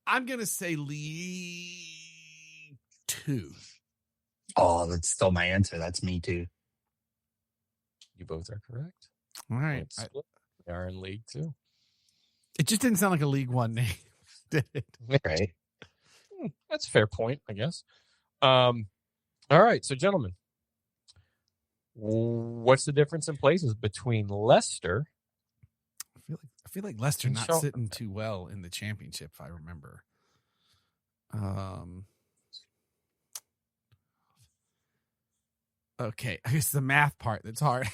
I'm gonna say League 2. Oh, that's still my answer. That's me too. You both are correct. All right. They are in League 2. It just didn't sound like a League 1 name, did it? Right. That's a fair point, I guess. All right. So, gentlemen, what's the difference in places between Leicester? I feel like Leicester not sitting too well in the championship, if I remember. Okay, I guess the math part that's hard.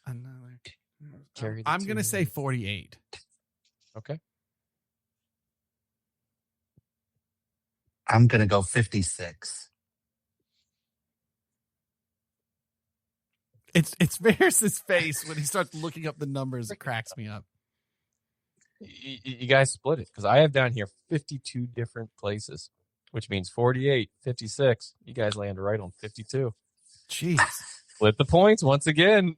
I'm gonna say 48. Okay. I'm gonna go 56. It's Ferris's face when he starts looking up the numbers. It cracks me up. You guys split it because I have down here 52 different places, which means 48, 56. You guys land right on 52. Jeez. Split the points once again.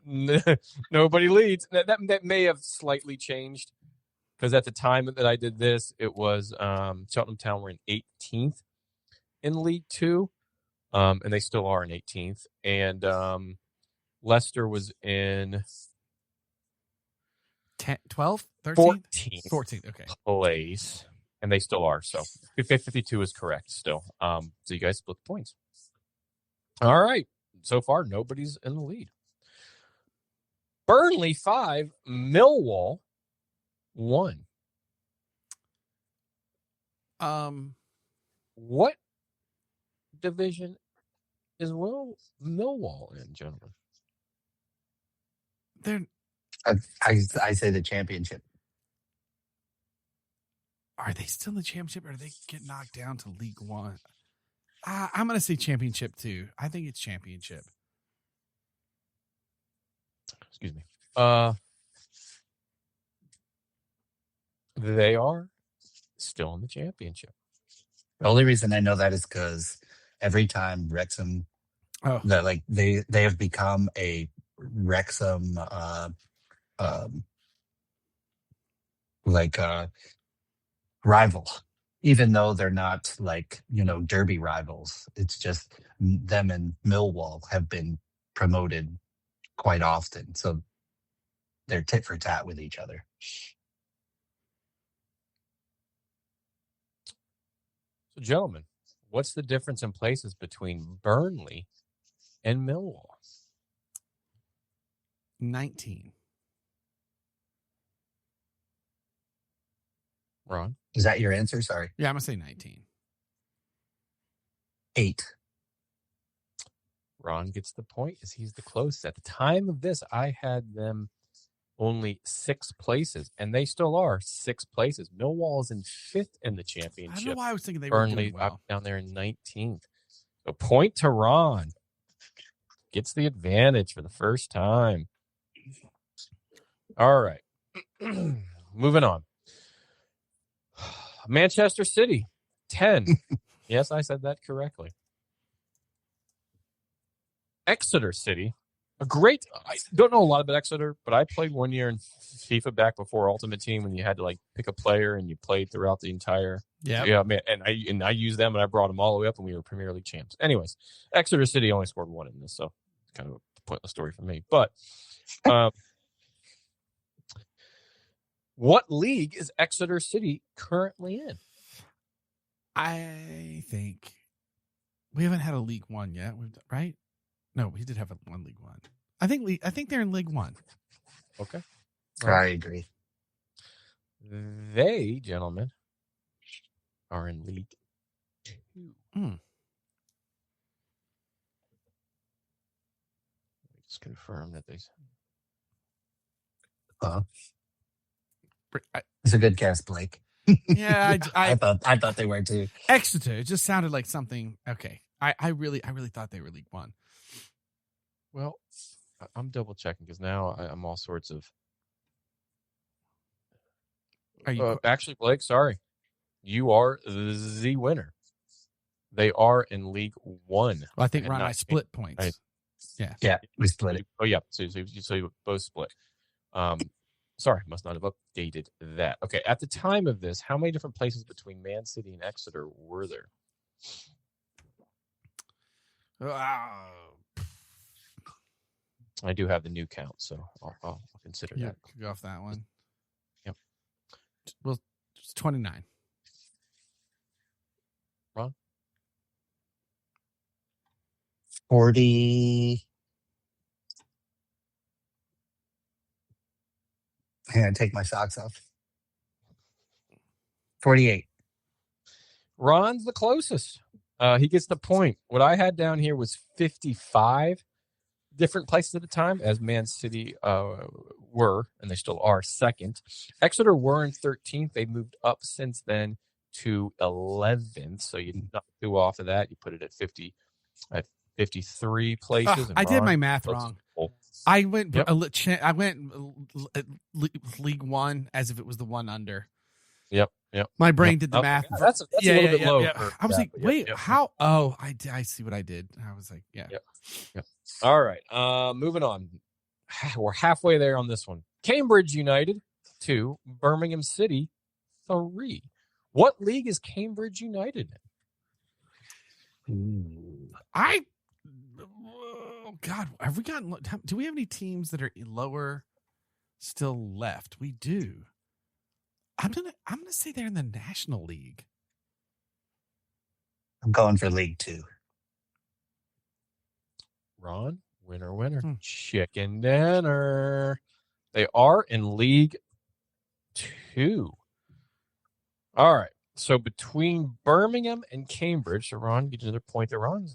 Nobody leads. That may have slightly changed because at the time that I did this, it was Cheltenham Town were in 18th in League 2, and they still are in 18th. And Leicester was in 12th, 13th? 14th. Okay. Place, and they still are. So 52 is correct still. So you guys split the points. All right. So far, nobody's in the lead. Burnley 5, Millwall 1. What division is Millwall in, gentlemen? I say the championship. Are they still in the championship, or do they get knocked down to League 1? I'm going to say championship too. I think it's championship. Excuse me. They are still in the championship. The only reason I know that is because every time Wrexham, they have become a Wrexham rival, even though they're not derby rivals. It's just them and Millwall have been promoted quite often, so they're tit for tat with each other. So, gentlemen, what's the difference in places between Burnley and Millwall? 19. Ron? Is that your answer? Sorry. Yeah, I'm going to say 19. 8. Ron gets the point as he's the closest. At the time of this, I had them only 6 places, and they still are 6 places. Millwall is in 5th in the championship. I don't know why I was thinking they were Burnley doing well. up down there in 19th. So point to Ron. Gets the advantage for the first time. All right. Moving on. Manchester City, 10. Yes, I said that correctly. Exeter City, I don't know a lot about Exeter, but I played 1 year in FIFA back before Ultimate Team when you had to like pick a player and you played throughout the entire. Yeah, man, and I used them and I brought them all the way up and we were Premier League champs. Anyways, Exeter City only scored 1 in this, so kind of a pointless story for me. But what league is Exeter City currently in? I think we haven't had a League One yet, right? No, we did have one League One. I think they're in League One. Okay, I agree. They, gentlemen, are in League 2. Just confirm that they. It's a good guess, Blake. Yeah, I thought they were too. Exeter. It just sounded like something. Okay, I really thought they were League One. Well, I'm double checking because now I'm all sorts of. Are you actually, Blake? Sorry, you are the winner. They are in League 1. Well, I think Ron and I split points. Right. Yeah, we split it. Oh, yeah. So you both split. Sorry, must not have updated that. Okay, at the time of this, how many different places between Man City and Exeter were there? I do have the new count, so I'll consider that. Go off that one. Yep. Well, it's 29. Ron? 40. Hang on, take my socks off. 48. Ron's the closest. He gets the point. What I had down here was 55 different places at the time, as Man City were, and they still are, second. Exeter were in 13th. They moved up since then to 11th. So you knock 2 off of that. You put it at 53 places. I did my math wrong. I went. Yep. I went League One as if it was the one under. Yep. My brain did the math. That's a little bit low. Yeah. I was like, wait, how? Oh, I see what I did. I was like, yeah. Yep. All right. Moving on. We're halfway there on this one. Cambridge United 2, Birmingham City 3. What league is Cambridge United in? Oh God, have we gotten? Do we have any teams that are lower still left? We do. I'm gonna say they're in the National League. I'm going for League 2. Ron, winner. Chicken dinner. They are in League 2. All right. So between Birmingham and Cambridge, so Ron gets another point that Ron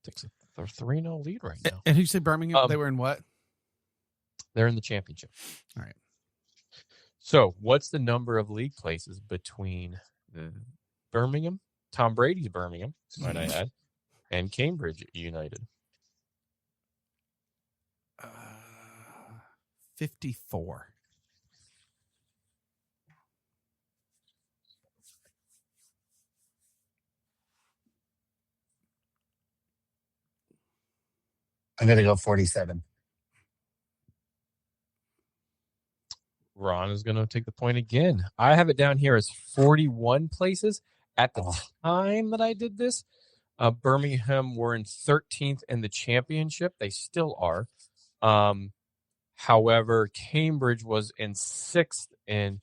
takes a 3-0 lead right now. And who said Birmingham? They were in what? They're in the championship. All right. So what's the number of league places between Birmingham, Tom Brady's Birmingham, might I add, and Cambridge United? 54. I'm going to go 47. Ron is going to take the point again. I have it down here as 41 places. At the time that I did this, Birmingham were in 13th in the championship. They still are. However, Cambridge was in 6th in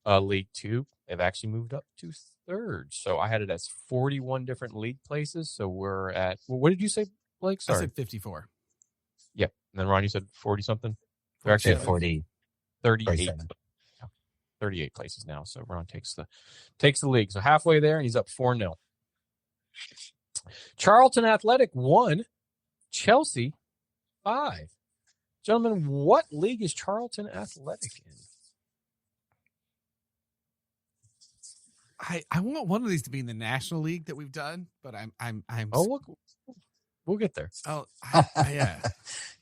League 2. They've actually moved up to 3rd. So I had it as 41 different league places. So we're at, what did you say, Blake? Sorry. I said 54. Yep. And then Ron, you said 40-something? They're actually at 40. 38. 38 places now. So Ron takes the league. So halfway there, and he's up 4-0. Charlton Athletic 1, Chelsea, 5. Gentlemen, what league is Charlton Athletic in? I want one of these to be in the National League that we've done, but I'm. Oh, look, we'll get there. Oh, yeah.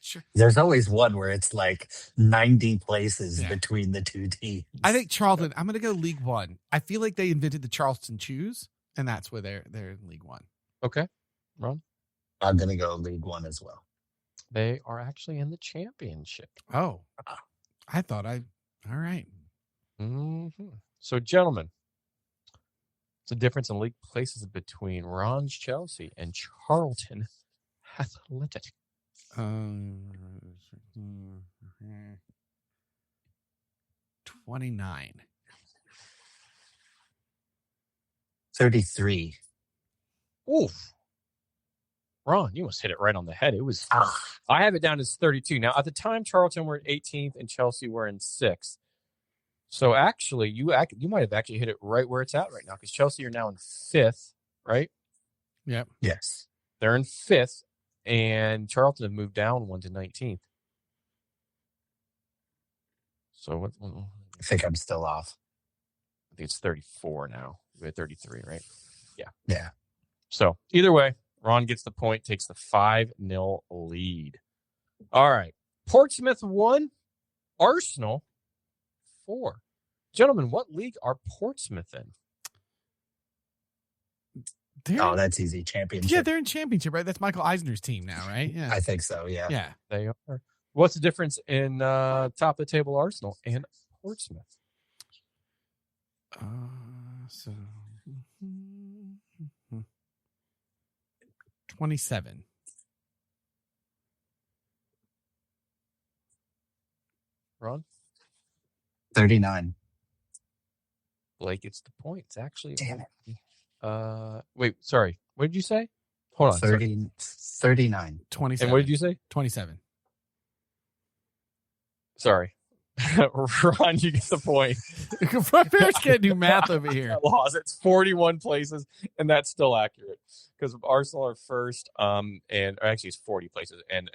Sure. There's always one where it's like 90 places between the two teams. I think Charlton. I'm going to go League One. I feel like they invented the Charleston Chews, and that's where they're in League One. Okay, Ron. I'm going to go League One as well. They are actually in the championship. Oh, I thought all right. Mm-hmm. So, gentlemen, it's a difference in league places between Ron's Chelsea and Charlton Athletic. 29. 33. Oof. Ron, you must hit it right on the head. It was. I have it down as 32. Now, at the time, Charlton were in 18th and Chelsea were in 6th. So, actually, you might have actually hit it right where it's at right now, because Chelsea are now in 5th, right? Yep. Yes. They're in 5th, and Charlton have moved down one to 19th. So, what? I think I'm still off. I think it's 34 now. We're at 33, right? Yeah. Yeah. So, either way, Ron gets the point, takes the 5-0 lead. All right. Portsmouth 1, Arsenal 4. Gentlemen, what league are Portsmouth in? That's easy. Championship. Yeah, they're in championship, right? That's Michael Eisner's team now, right? Yeah. I think so, yeah. Yeah. They are. What's the difference in top of the table Arsenal and Portsmouth? So 27. Ron? 39. Blake gets the point. It's actually. Damn it. Wait, sorry. What did you say? Hold on. 39. 27. And what did you say? 27. Sorry. Ron, you get the point. Ferris can't do math over here. I lost. It's 41 places, and that's still accurate because Arsenal are first, and actually it's 40 places, and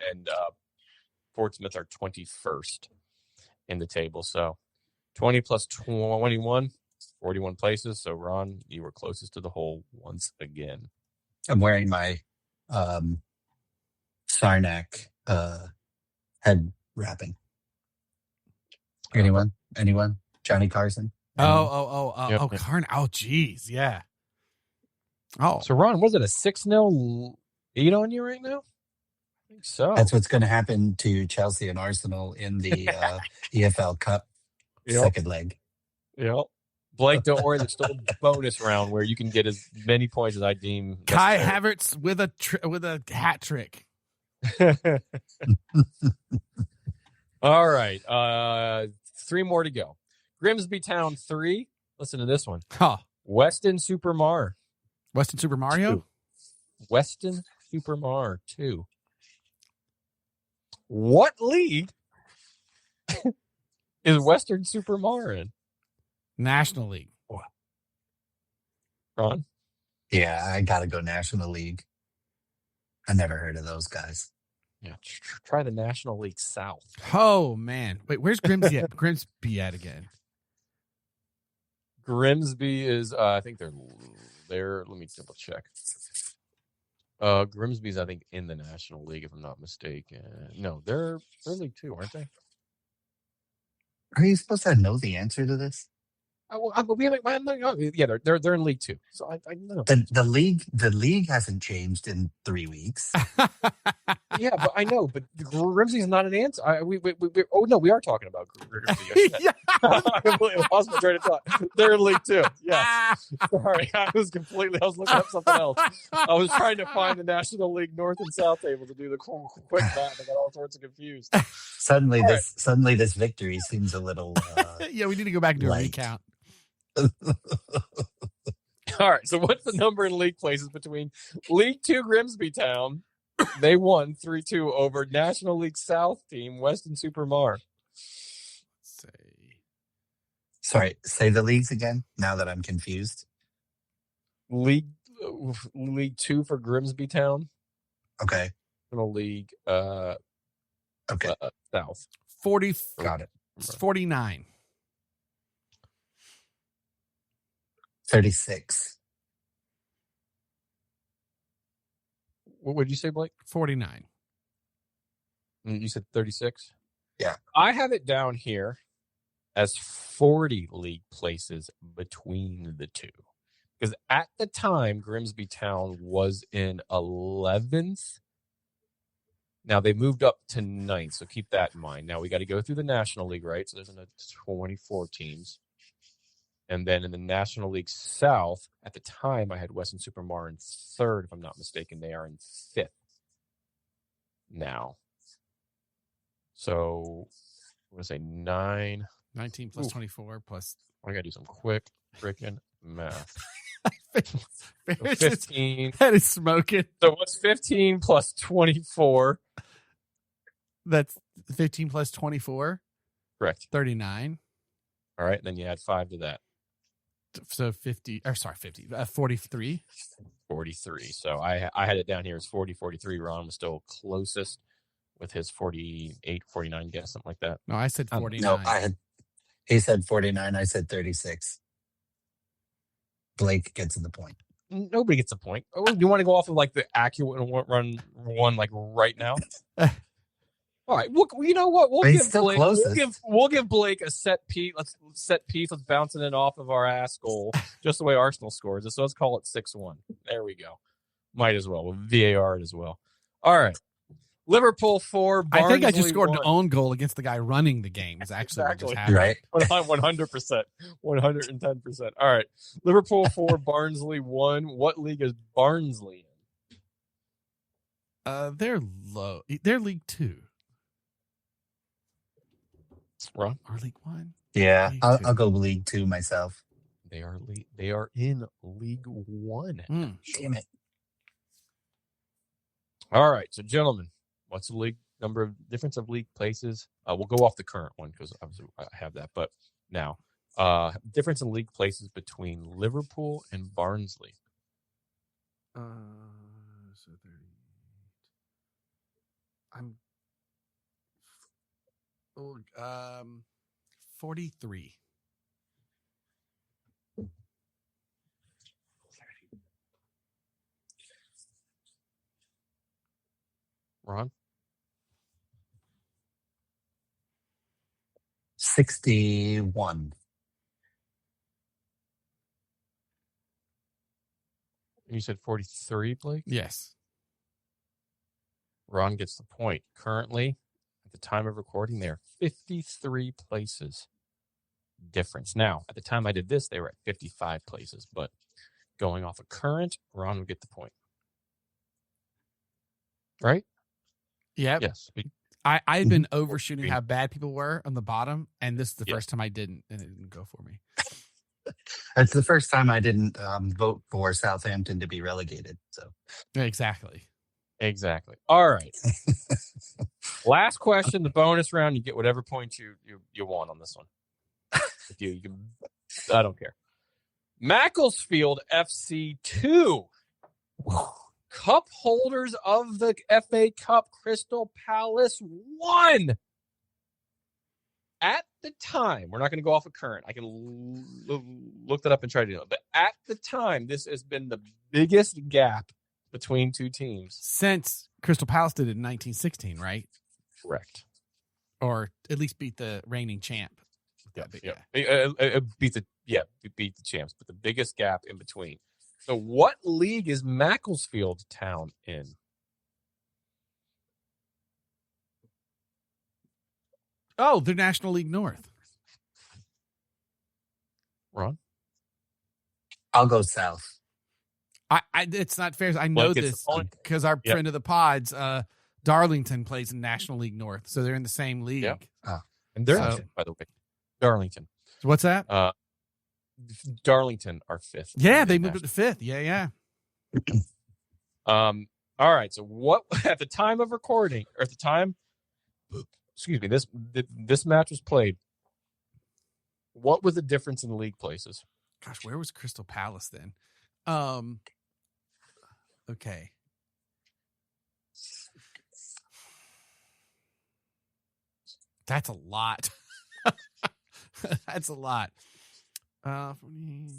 Portsmouth are 21st in the table. So 20 plus 21, 41 places. So Ron, you were closest to the hole once again. I'm wearing my Sarnak head wrapping. Anyone? Johnny Carson? Oh, Carn. Oh, geez. Yeah. Oh. So, Ron, was it a 6-0 lead on you right now? I think so. That's what's going to happen to Chelsea and Arsenal in the EFL Cup second leg. Yep. Blake, don't worry. There's still a bonus round where you can get as many points as I deem Kai Havertz with a hat trick. All right. 3 more to go. Grimsby Town 3. Listen to this one. Huh. Weston Super Mar. Weston Super Mario? 2. Weston Super Mar 2. What league is Western Super Mar in? National League. Ron? Yeah, I got to go National League. I never heard of those guys. Yeah, try the National League South. Oh, man. Wait, where's Grimsby at? Grimsby at again? Grimsby is, I think they're, let me double check. Grimsby's, I think, in the National League, if I'm not mistaken. No, they're League 2, aren't they? Are you supposed to know the answer to this? Yeah, they're in League 2. So I know. The league hasn't changed in 3 weeks. Yeah, but I know. But Grimsby's not an answer. We are talking about Grimsby. Yeah. I completely lost my train of thought. They're in League 2. Yeah. Sorry, I was looking up something else. I was trying to find the National League North and South table to do the quick math. I got all sorts of confused. Suddenly this victory seems a little. Yeah, we need to go back and do a recount. All right, so what's the number in league places between League 2 Grimsby Town? They won 3-2 over National League South team Weston Super Mar. Sorry, say the leagues again. Now that I'm confused. League 2 for Grimsby Town. Okay. League Okay. South. 40. Got it. 49. 36. What would you say, Blake? 49. You said 36? Yeah. I have it down here as 40 league places between the two. Because at the time, Grimsby Town was in 11th. Now, they moved up to 9th, so keep that in mind. Now, we got to go through the National League, right? So there's 24 teams. And then in the National League South, at the time, I had Western Supermar in 3rd, if I'm not mistaken. They are in 5th now. So, I'm going to say 9. 19 plus 24 plus. I got to do some quick freaking math. Ferris 15. That is smoking. So, what's 15 plus 24? That's 15 plus 24. Correct. 39. All right. Then you add 5 to that. So 50. 43. 43. So, I had it down here as 40, 43. Ron was still closest with his 48, 49 guess, something like that. No, I said 49. No, he said 49. I said 36. Blake gets the point. Nobody gets a point. Oh, you want to go off of like the accurate run one like right now? All right. Well, you know what? We'll give Blake a set piece. Let's bounce it off of our ass goal, just the way Arsenal scores it. So let's call it 6-1. There we go. Might as well. We'll VAR it as well. All right. Liverpool 4. I think I just Barnsley scored 1. an own goal against the guy running the game. Is actually what just happened. Right. 100%. 110%. All right. Liverpool 4, Barnsley 1. What league is Barnsley in? They're low. They're League 2. Ron? Or League 1? Yeah, League I'll 2. go League 2 myself. They are in League 1. Damn it. All right. So, gentlemen, what's the league difference of league places? We'll go off the current one because obviously I have that. But now, difference in league places between Liverpool and Barnsley. So 30. I'm 43. Ron? 61. You said 43, Blake? Yes. Ron gets the point. Currently, at the time of recording, they are 53 places difference. Now, at the time I did this, they were at 55 places. But going off of current, Ron would get the point. Right? Yep. Yes. I'd been overshooting how bad people were on the bottom, and this is the first time I didn't, and it didn't go for me. That's the first time I didn't vote for Southampton to be relegated. So Exactly. All right. Last question, the bonus round. You get whatever points you want on this one. If you can, I don't care. Macclesfield FC 2. Cup holders of the FA Cup, Crystal Palace 1. At the time, we're not going to go off of current. I can look that up and try to do it. But at the time, this has been the biggest gap between two teams. Since Crystal Palace did it in 1916, right? Correct. Or at least beat the reigning champ. Beat the champs, but the biggest gap in between. So what league is Macclesfield Town in? Oh, they're National League North. Ron? I'll go South. It's not fair. I know this because our friend of the pods, Darlington, plays in National League North, so they're in the same league. Yep. And they're by the way, Darlington. So what's that? Darlington are 5th. Yeah, they moved up to 5th. Yeah. All right. So what at the time of recording, or at the time, excuse me, this match was played. What was the difference in the league places? Gosh, where was Crystal Palace then? Okay. That's a lot. That's a lot. For me.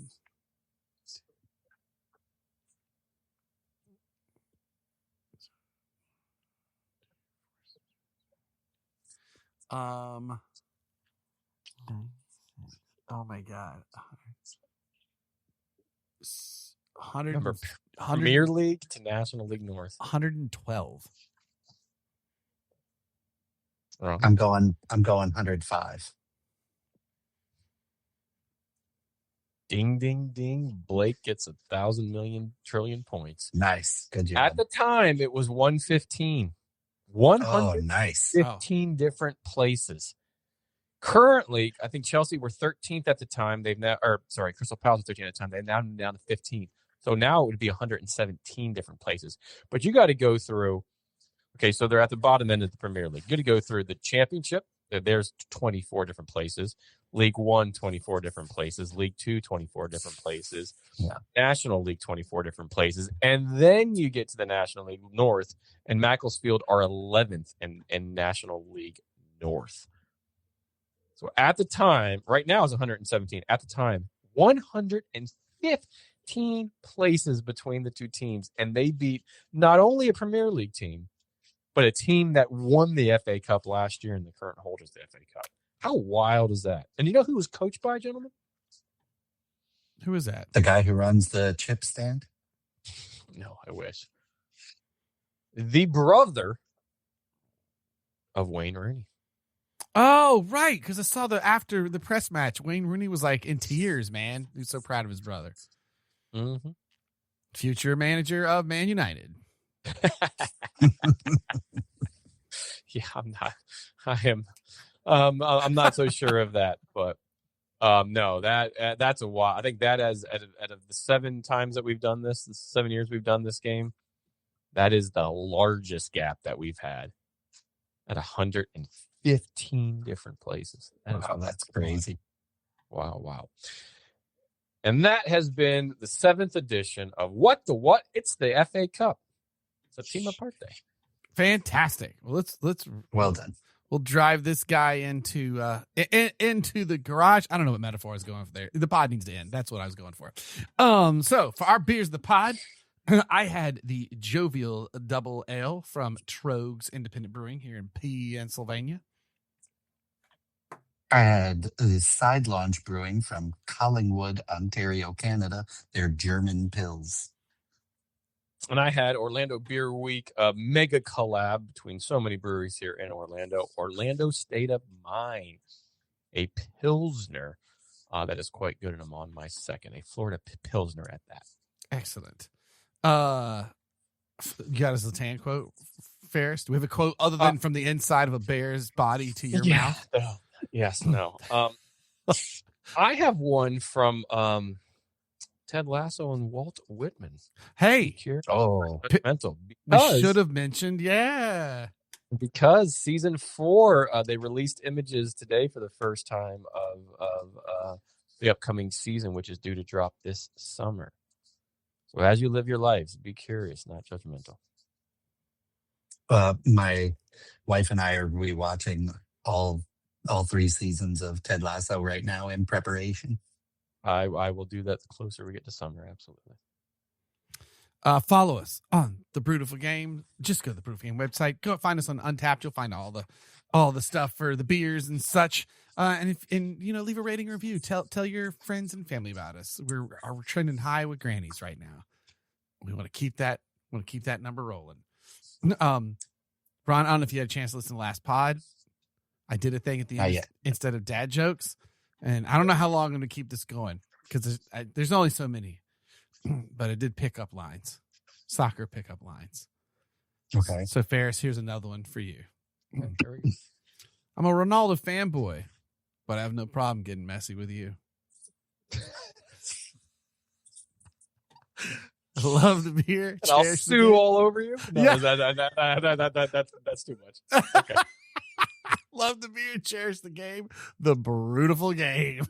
Oh my God. Remember, Premier League to National League North. 112. Wrong. I'm going 105. Ding, ding, ding. Blake gets 1,000 million trillion points. Nice. Good job. At the time, it was 115. 115 nice. different places. Currently, I think Chelsea were 13th at the time. Crystal Palace was 13th at the time. They've now down to 15th. So now it would be 117 different places. But you got to go through. Okay, so they're at the bottom end of the Premier League. You got to go through the Championship. There's 24 different places. League One, 24 different places. League Two, 24 different places. Yeah. National League, 24 different places. And then you get to the National League North, and Macclesfield are 11th in National League North. So at the time, right now it's 117. At the time, 115 places between the two teams. And they beat not only a Premier League team, but a team that won the FA Cup last year and the current holders of the FA Cup. How wild is that? And you know who was coached by, gentlemen? Who is that? The guy who runs the chip stand? No, I wish. The brother of Wayne Rooney. Oh, right. Because I saw after the press match, Wayne Rooney was like in tears, man. He's so proud of his brother. Mm-hmm. Future manager of Man United. Yeah, I'm not so sure of that, but no, that's a while. I think that out of the 7 times that we've done this, the 7 years we've done this game, that is the largest gap that we've had at 115 different places. That's crazy. Wow. And that has been the 7th edition of What the What? It's the FA Cup. It's a team apart day. Fantastic. Well, let's well done. We'll drive this guy into the garage. I don't know what metaphor I was going for there. The pod needs to end. That's what I was going for. So for our beers, the pod, I had the Jovial Double Ale from Trogues Independent Brewing here in Pennsylvania. I had the Side Launch Brewing from Collingwood, Ontario, Canada. They're German pills. And I had Orlando Beer Week, a mega collab between so many breweries here in Orlando. Orlando State of Mind, a Pilsner that is quite good, and I'm on my second, a Florida Pilsner at that. Excellent. You got us a tan quote, Ferris? Do we have a quote other than from the inside of a bear's body to your mouth? Yes, no. I have one from Ted Lasso and Walt Whitman. Hey. Mental. We should have mentioned, because season 4, they released images today for the first time of the upcoming season, which is due to drop this summer. So as you live your lives, be curious, not judgmental. My wife and I are rewatching all 3 seasons of Ted Lasso right now in preparation. I will do that the closer we get to summer, absolutely. Follow us on the Brewtiful Game. Just go to the Brewtiful Game website. Go find us on Untapped. You'll find all the stuff for the beers and such. And leave a rating or review. Tell your friends and family about us. We're trending high with grannies right now. We want to keep that. Number rolling. Ron, I don't know if you had a chance to listen to the last pod. I did a thing at the end instead of dad jokes, and I don't know how long I'm going to keep this going because there's only so many. But I did pick up lines, soccer pickup lines. Okay. So Ferris, here's another one for you. I'm a Ronaldo fanboy, but I have no problem getting messy with you. I love the beer. And I'll sue all over you. No, yeah. That's too much. Okay. Love the beer. Cherish the game. The Brewtiful Game.